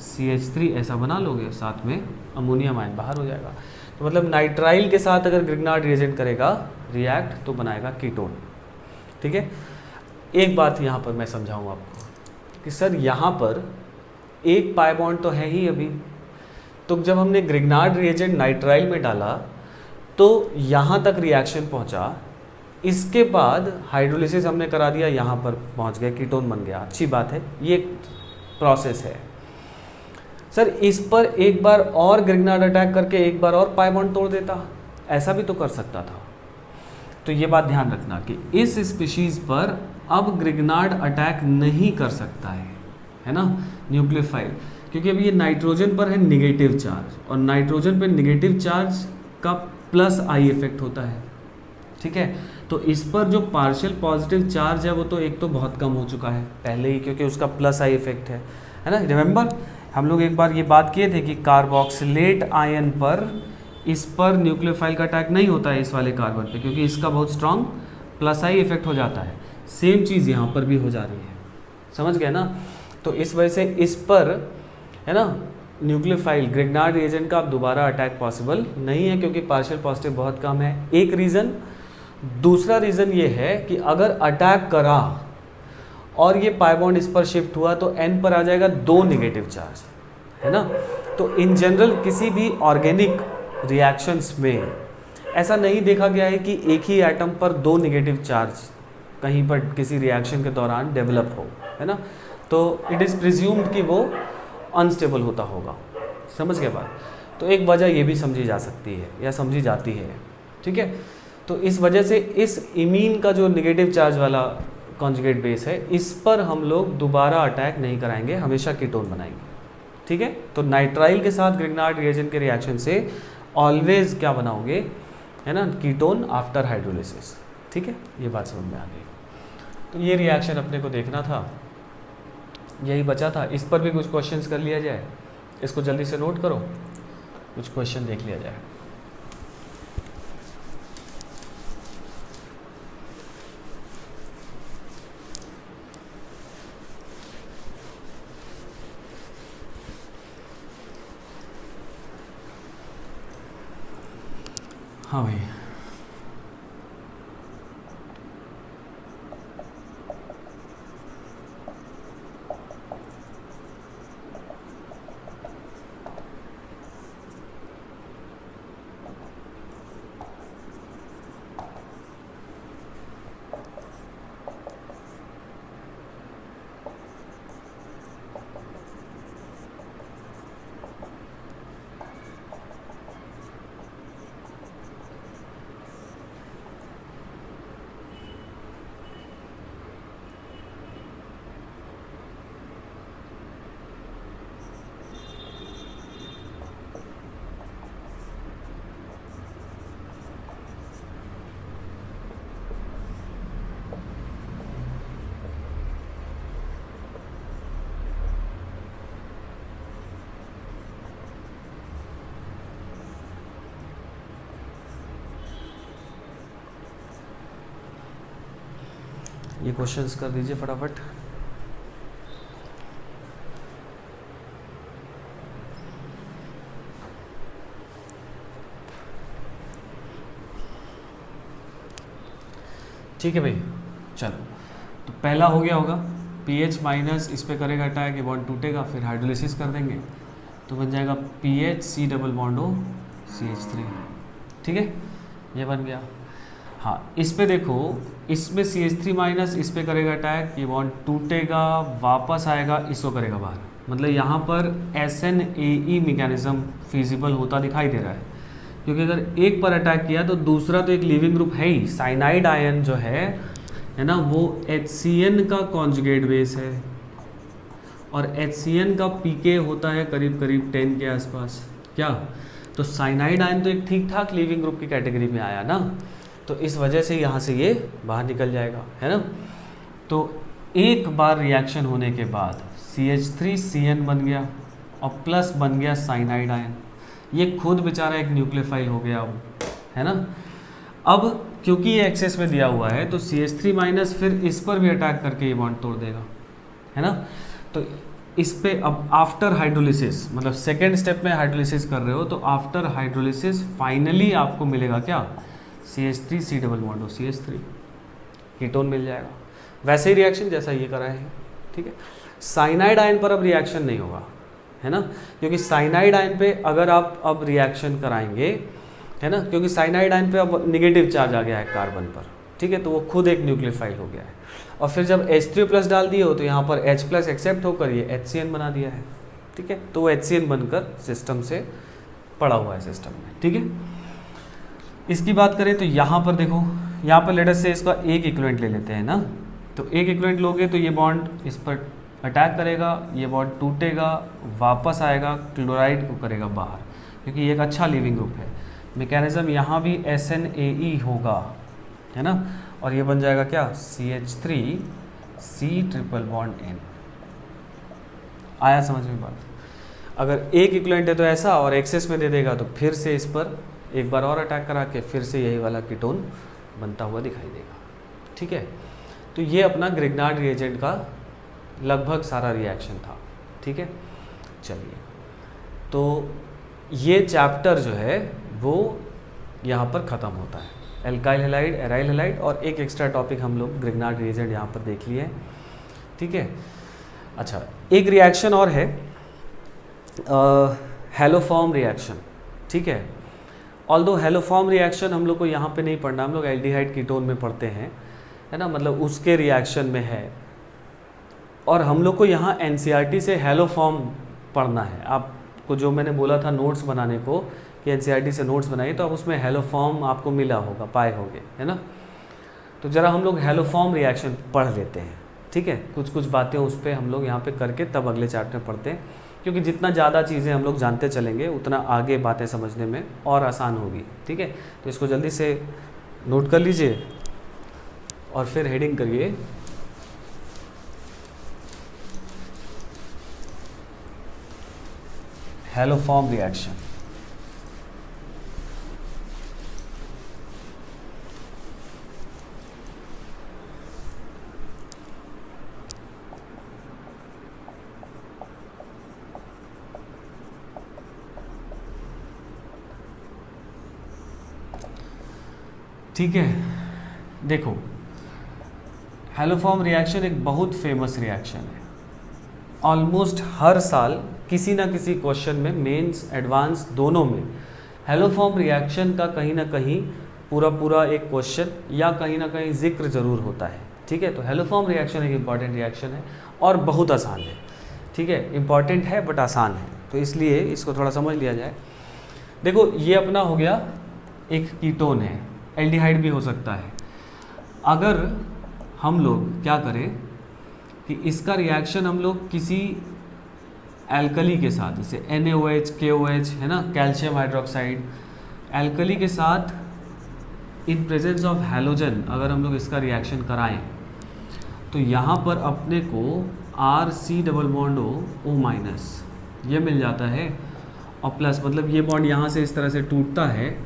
CH3 ऐसा बना लोगे, साथ में अमोनियम आयन बाहर हो जाएगा। तो मतलब नाइट्राइल के साथ अगर ग्रिग्नार्ड रिएजेंट करेगा रिएक्ट तो बनाएगा कीटोन, ठीक है। एक बात यहाँ पर मैं समझाऊँ आपको कि सर यहाँ पर एक पाई बॉन्ड तो है ही अभी, तो जब हमने ग्रिग्नार्ड रिएजेंट नाइट्राइल में डाला तो यहाँ तक रिएक्शन पहुँचा, इसके बाद हाइड्रोलिसिस हमने करा दिया, यहाँ पर पहुँच गया, कीटोन बन गया, अच्छी बात है, ये प्रोसेस है। सर इस पर एक बार और ग्रिग्नार्ड अटैक करके एक बार और पाई बॉन्ड तोड़ देता, ऐसा भी तो कर सकता था, तो ये बात ध्यान रखना कि इस स्पीशीज़ पर अब ग्रिग्नार्ड अटैक नहीं कर सकता है ना, न्यूक्लियोफाइल, क्योंकि अभी ये नाइट्रोजन पर है निगेटिव चार्ज, और नाइट्रोजन पर निगेटिव चार्ज का प्लस आई इफेक्ट होता है, ठीक है। तो इस पर जो पार्शियल पॉजिटिव चार्ज है वो तो एक तो बहुत कम हो चुका है पहले ही, क्योंकि उसका प्लस आई इफेक्ट है ना। रिमेंबर हम लोग एक बार ये बात किए थे कि कार्बोक्सिलेट आयन पर इस पर न्यूक्लियोफाइल का अटैक नहीं होता है इस वाले कार्बन पे, क्योंकि इसका बहुत स्ट्रांग प्लस आई इफेक्ट हो जाता है। सेम चीज़ यहाँ पर भी हो जा रही है, समझ गए ना। तो इस वजह से इस पर है ना न्यूक्लियोफाइल ग्रिग्नार्ड रिएजेंट का अब दोबारा अटैक पॉसिबल नहीं है, क्योंकि पार्शियल पॉजिटिव बहुत कम है, एक रीज़न। दूसरा रीज़न ये है कि अगर अटैक करा और ये पाई बॉन्ड इस पर शिफ्ट हुआ तो एन पर आ जाएगा 2 नेगेटिव चार्ज, है ना। तो इन जनरल किसी भी ऑर्गेनिक रिएक्शंस में ऐसा नहीं देखा गया है कि एक ही एटम पर 2 नेगेटिव चार्ज कहीं पर किसी रिएक्शन के दौरान डेवलप हो, है ना। तो इट इज़ प्रिज्यूम्ड कि वो अनस्टेबल होता होगा, समझ गए बात। तो एक वजह ये भी समझी जा सकती है या समझी जाती है, ठीक है। तो इस वजह से इस इमीन का जो नेगेटिव चार्ज वाला कॉन्जुगेट बेस है, इस पर हम लोग दोबारा अटैक नहीं कराएंगे, हमेशा कीटोन बनाएंगे, ठीक है। तो नाइट्राइल के साथ ग्रिग्नार्ड रिएजेंट के रिएक्शन से ऑलवेज क्या बनाओगे, है ना, कीटोन आफ्टर हाइड्रोलिसिस, ठीक है। ये बात समझ में आ गई। तो ये रिएक्शन अपने को देखना था, यही बचा था। इस पर भी कुछ क्वेश्चंस कर लिया जाए, इसको जल्दी से नोट करो, कुछ क्वेश्चन देख लिया जाए। हाँ भाई, ये क्वेश्चंस कर दीजिए फटाफट। ठीक है भाई, चलो। तो पहला हो गया होगा pH माइनस, इस पे करेगा अटैक, ये बॉन्ड टूटेगा, फिर हाइड्रोलिसिस कर देंगे तो बन जाएगा pH C double bond O CH3, ठीक है, ये बन गया। हाँ, इस पे देखो, इसमें CH3 माइनस, इस पे करेगा अटैक, ये बॉन्ड टूटेगा, वापस आएगा, इसको करेगा बाहर। मतलब यहाँ पर SNAE मैकेनिज्म फिजिबल होता दिखाई दे रहा है, क्योंकि अगर एक पर अटैक किया तो दूसरा तो एक लिविंग ग्रुप है ही। साइनाइड आयन जो है ना, वो HCN का कॉन्जुगेट बेस है, और HCN का pK होता है करीब करीब 10 के आसपास। क्या, तो साइनाइड आयन तो एक ठीक ठाक लिविंग ग्रुप की कैटेगरी में आया ना, तो इस वजह से यहाँ से ये बाहर निकल जाएगा, है ना। तो एक बार रिएक्शन होने के बाद CH3CN बन गया और प्लस बन गया साइनाइड आयन, ये खुद बेचारा एक न्यूक्लियोफाइल हो गया अब, है ना। अब क्योंकि ये एक्सेस में दिया हुआ है तो CH3 माइनस फिर इस पर भी अटैक करके ये बॉन्ड तोड़ देगा, है ना। तो इस पे अब आफ्टर हाइड्रोलिसिस, मतलब सेकेंड स्टेप में हाइड्रोलिसिस कर रहे हो, तो आफ्टर हाइड्रोलिसिस फाइनली आपको मिलेगा क्या, CH3 C double bond CH3, ketone मिल जाएगा। वैसे ही रिएक्शन जैसा ये करा है, ठीक है। साइनाइड आयन पर अब रिएक्शन नहीं होगा, है ना, क्योंकि साइनाइड आयन पे अगर आप अब रिएक्शन कराएंगे, है ना, क्योंकि साइनाइड आयन पे अब नेगेटिव चार्ज आ गया है कार्बन पर, ठीक है, तो वो खुद एक न्यूक्लियोफाइल हो गया है। और फिर जब H3+ डाल दिए हो तो यहाँ पर H+ एक्सेप्ट होकर ये HCN बना दिया है, ठीक है, तो वो HCN बनकर सिस्टम से पड़ा हुआ है सिस्टम में, ठीक है। इसकी बात करें तो यहाँ पर देखो, यहाँ पर लेटर से इसका एक इक्विवेलेंट ले लेते हैं ना, तो एक इक्विवेलेंट लोगे तो ये बॉन्ड इस पर अटैक करेगा, ये बॉन्ड टूटेगा, वापस आएगा, क्लोराइड को करेगा बाहर, क्योंकि ये एक अच्छा लीविंग ग्रुप है। मैकेनिज्म यहाँ भी SNAE होगा, है ना, और ये बन जाएगा क्या, CH3C ट्रिपल बॉन्ड N। आया समझ में बात? अगर एक इक्विवेलेंट है तो ऐसा, और एक्सेस में दे देगा तो फिर से इस पर एक बार और अटैक करा के फिर से यही वाला कीटोन बनता हुआ दिखाई देगा। ठीक है, तो ये अपना ग्रिग्नार्ड रिएजेंट का लगभग सारा रिएक्शन था। ठीक है, चलिए, तो ये चैप्टर जो है वो यहाँ पर ख़त्म होता है। एल्काइल हैलाइड, एराइल हैलाइड, और एक एक्स्ट्रा टॉपिक हम लोग ग्रिग्नार्ड रिएजेंट यहाँ पर देख लिए। ठीक है, अच्छा, एक रिएक्शन और है, हेलोफॉर्म रिएक्शन। ठीक है, ऑल्दो हेलोफॉर्म रिएक्शन हम लोग को यहाँ पे नहीं पढ़ना, हम लोग एल्डिहाइड कीटोन में पढ़ते हैं, है ना, मतलब उसके रिएक्शन में है, और हम लोग को यहाँ NCERT से हेलोफॉर्म पढ़ना है। आपको जो मैंने बोला था नोट्स बनाने को कि NCERT से नोट्स बनाइए, तो अब उसमें हेलोफॉर्म आपको मिला होगा, पाए होंगे, है ना। तो ज़रा हम लोग हेलोफॉर्म रिएक्शन पढ़ लेते हैं। ठीक है, कुछ कुछ बातें उस पर हम लोग यहाँ पे करके तब अगले चैप्टर में पढ़ते हैं, क्योंकि जितना ज़्यादा चीज़ें हम लोग जानते चलेंगे उतना आगे बातें समझने में और आसान होगी। ठीक है, तो इसको जल्दी से नोट कर लीजिए और फिर हेडिंग करिए हेलोफॉर्म रिएक्शन। ठीक है, देखो, हेलोफॉर्म रिएक्शन एक बहुत फेमस रिएक्शन है। ऑलमोस्ट हर साल किसी ना किसी क्वेश्चन में, मेंस एडवांस दोनों में, हेलोफॉर्म रिएक्शन का कहीं ना कहीं पूरा एक क्वेश्चन या कहीं ना कहीं जिक्र जरूर होता है। ठीक है, तो हेलोफॉर्म रिएक्शन एक इम्पॉर्टेंट रिएक्शन है और बहुत आसान है। ठीक है, इम्पॉर्टेंट है बट आसान है, तो इसलिए इसको थोड़ा समझ लिया जाए। देखो, ये अपना हो गया एक कीटोन है, एल्डिहाइड भी हो सकता है। अगर हम लोग क्या करें कि इसका रिएक्शन हम लोग किसी एल्कली के साथ, जैसे NaOH, KOH, है ना, कैल्शियम हाइड्रोक्साइड, एल्कली के साथ इन प्रेजेंस ऑफ हैलोजन अगर हम लोग इसका रिएक्शन कराएं, तो यहाँ पर अपने को RC डबल बॉन्ड O- ये मिल जाता है, और प्लस मतलब ये बॉन्ड यहाँ से इस तरह से टूटता है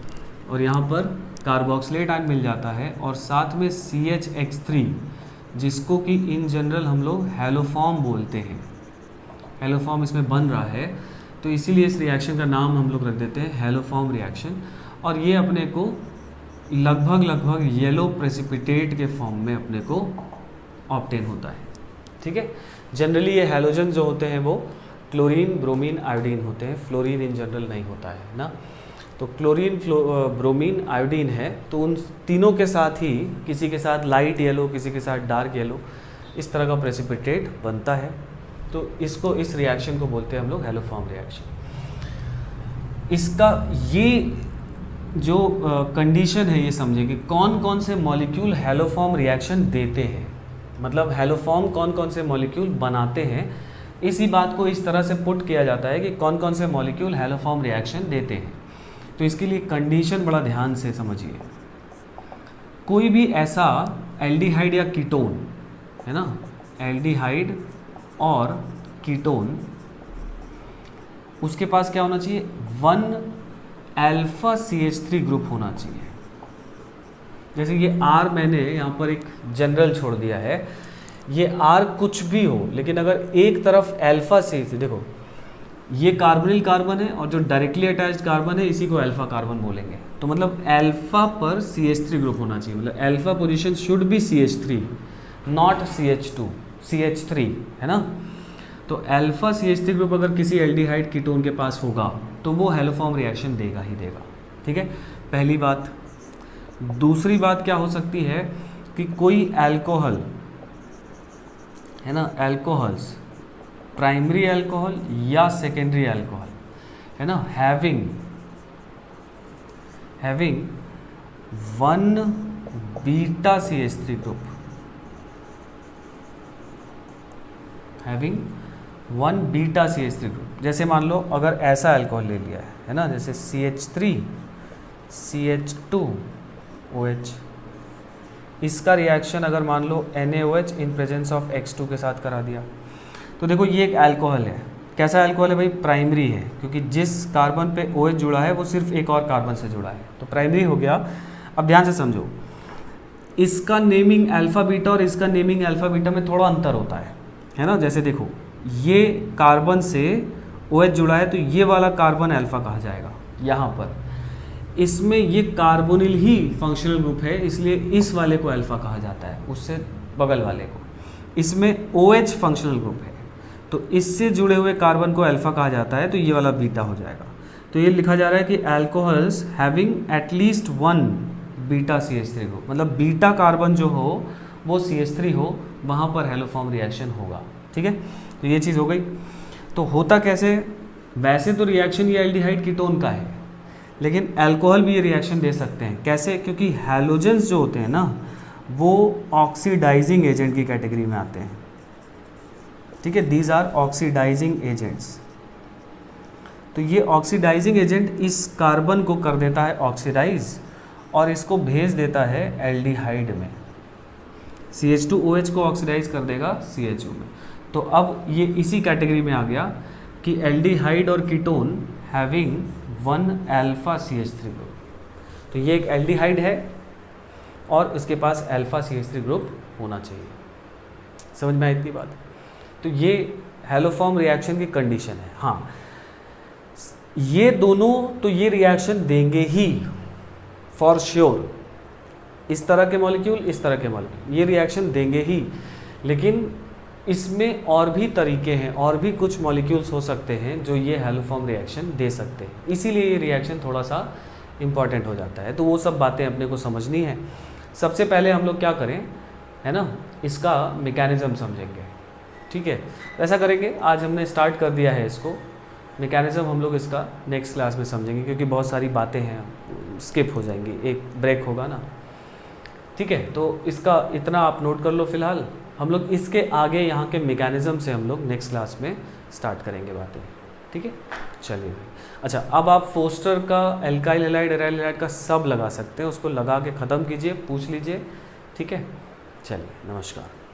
और यहाँ पर कार्बोक्सिलेट आयन मिल जाता है, और साथ में CHX3, जिसको कि इन जनरल हम लोग हेलोफॉर्म बोलते हैं। हेलोफॉर्म इसमें बन रहा है, तो इसीलिए इस रिएक्शन का नाम हम लोग रख देते हैं हेलोफॉर्म रिएक्शन। और ये अपने को लगभग येलो प्रेसिपिटेट के फॉर्म में अपने को ऑब्टेन होता है। ठीक है, जनरली ये हैलोजन जो होते हैं वो क्लोरीन, ब्रोमीन, आयोडीन होते हैं, फ्लोरीन इन जनरल नहीं होता है ना। तो क्लोरीन, ब्रोमीन, आयोडीन है, तो उन तीनों के साथ ही किसी के साथ लाइट येलो, किसी के साथ डार्क येलो, इस तरह का प्रेसिपिटेट बनता है। तो इसको, इस रिएक्शन को बोलते हैं हम लोग हेलोफॉर्म रिएक्शन। इसका ये जो कंडीशन है, ये समझे कि कौन कौन से मॉलिक्यूल हेलोफॉर्म रिएक्शन देते हैं, मतलब हेलोफॉर्म कौन कौन से मॉलिक्यूल बनाते हैं। इसी बात को इस तरह से पुट किया जाता है कि कौन कौन से मॉलिक्यूल हेलोफॉर्म रिएक्शन देते हैं। तो इसके लिए कंडीशन बड़ा ध्यान से समझिए। कोई भी ऐसा एल्डिहाइड या कीटोन, है ना, एल्डिहाइड और कीटोन, उसके पास क्या होना चाहिए, 1 α CH3 ग्रुप होना चाहिए। जैसे ये R मैंने यहाँ पर एक जनरल छोड़ दिया है, ये R कुछ भी हो, लेकिन अगर एक तरफ अल्फा CH3, देखो ये कार्बोनिल कार्बन है और जो डायरेक्टली अटैच्ड कार्बन है इसी को अल्फा कार्बन बोलेंगे। तो मतलब अल्फा पर CH3 ग्रुप होना चाहिए, मतलब alpha position should be CH3 not CH2, CH3, है ना। तो अल्फा CH3 ग्रुप अगर किसी एल्डिहाइड कीटोन के पास होगा तो वो हेलोफॉर्म रिएक्शन देगा ही देगा। ठीक है, पहली बात। दूसरी बात क्या हो सकती है कि कोई अल्कोहल, है ना, अल्कोहल्स, प्राइमरी अल्कोहल या सेकेंडरी अल्कोहल, है ना, having 1 beta CH3 group having one beta CH3 group. जैसे मान लो अगर ऐसा अल्कोहल ले लिया है ना, जैसे CH3 CH2OH, इसका रिएक्शन अगर मान लो NaOH in presence of X2 के साथ करा दिया, तो देखो ये एक अल्कोहल है। कैसा अल्कोहल है भाई? प्राइमरी है, क्योंकि जिस कार्बन पे OH जुड़ा है वो सिर्फ एक और कार्बन से जुड़ा है, तो प्राइमरी हो गया। अब ध्यान से समझो, इसका नेमिंग अल्फा बीटा और इसका नेमिंग अल्फा बीटा में थोड़ा अंतर होता है ना। जैसे देखो ये कार्बन से OH जुड़ा है तो ये वाला कार्बन अल्फा कहा जाएगा यहाँ पर। इसमें ये कार्बोनिल ही फंक्शनल ग्रुप है, इसलिए इस वाले को अल्फा कहा जाता है, उससे बगल वाले को। इसमें OH फंक्शनल ग्रुप है तो इससे जुड़े हुए कार्बन को अल्फा कहा जाता है, तो ये वाला बीटा हो जाएगा। तो ये लिखा जा रहा है कि alcohols having at least one beta CH3 group, मतलब बीटा कार्बन जो हो वो CH3 हो, वहाँ पर हैलोफॉर्म रिएक्शन होगा। ठीक है, तो ये चीज़ हो गई। तो होता कैसे? वैसे तो रिएक्शन ये एल्डिहाइड कीटोन का है, लेकिन अल्कोहल भी ये रिएक्शन दे सकते हैं। कैसे? क्योंकि हैलोजेंस जो होते हैं ना वो ऑक्सीडाइजिंग एजेंट की कैटेगरी में आते हैं। ठीक है, दीज आर ऑक्सीडाइजिंग एजेंट्स। तो ये ऑक्सीडाइजिंग एजेंट इस कार्बन को कर देता है ऑक्सीडाइज और इसको भेज देता है एल्डिहाइड में। CH2OH को ऑक्सीडाइज कर देगा CHO में। तो अब ये इसी कैटेगरी में आ गया कि एल्डिहाइड और ketone having one alpha CH3 group. तो ये एक एल्डिहाइड है और इसके पास अल्फा CH3 ग्रुप होना चाहिए। समझ में आई इतनी बात? तो ये हैलोफॉर्म रिएक्शन की कंडीशन है। हाँ, ये दोनों तो ये रिएक्शन देंगे ही फॉर श्योर। इस तरह के मॉलिक्यूल, इस तरह के मॉलिक्यूल ये रिएक्शन देंगे ही, लेकिन इसमें और भी तरीके हैं, और भी कुछ मॉलिक्यूल्स हो सकते हैं जो ये हैलोफॉर्म रिएक्शन दे सकते हैं। इसीलिए ये रिएक्शन थोड़ा सा इम्पॉर्टेंट हो जाता है। तो वो सब बातें अपने को समझनी है। सबसे पहले हम लोग क्या करें, है ना, इसका मैकेनिज्म समझेंगे। ठीक है, ऐसा करेंगे। आज हमने स्टार्ट कर दिया है इसको, मैकेनिज्म हम लोग इसका नेक्स्ट क्लास में समझेंगे, क्योंकि बहुत सारी बातें हैं स्किप हो जाएंगी, एक ब्रेक होगा ना। ठीक है, तो इसका इतना आप नोट कर लो फिलहाल। हम लोग इसके आगे यहाँ के मैकेनिज्म से हम लोग नेक्स्ट क्लास में स्टार्ट करेंगे बातें। ठीक है, चलिए। अच्छा, अब आप फोस्टर का एल्काइल हैलाइड एराइल हैलाइड का सब लगा सकते हैं, उसको लगा के ख़त्म कीजिए, पूछ लीजिए। ठीक है, चलिए, नमस्कार।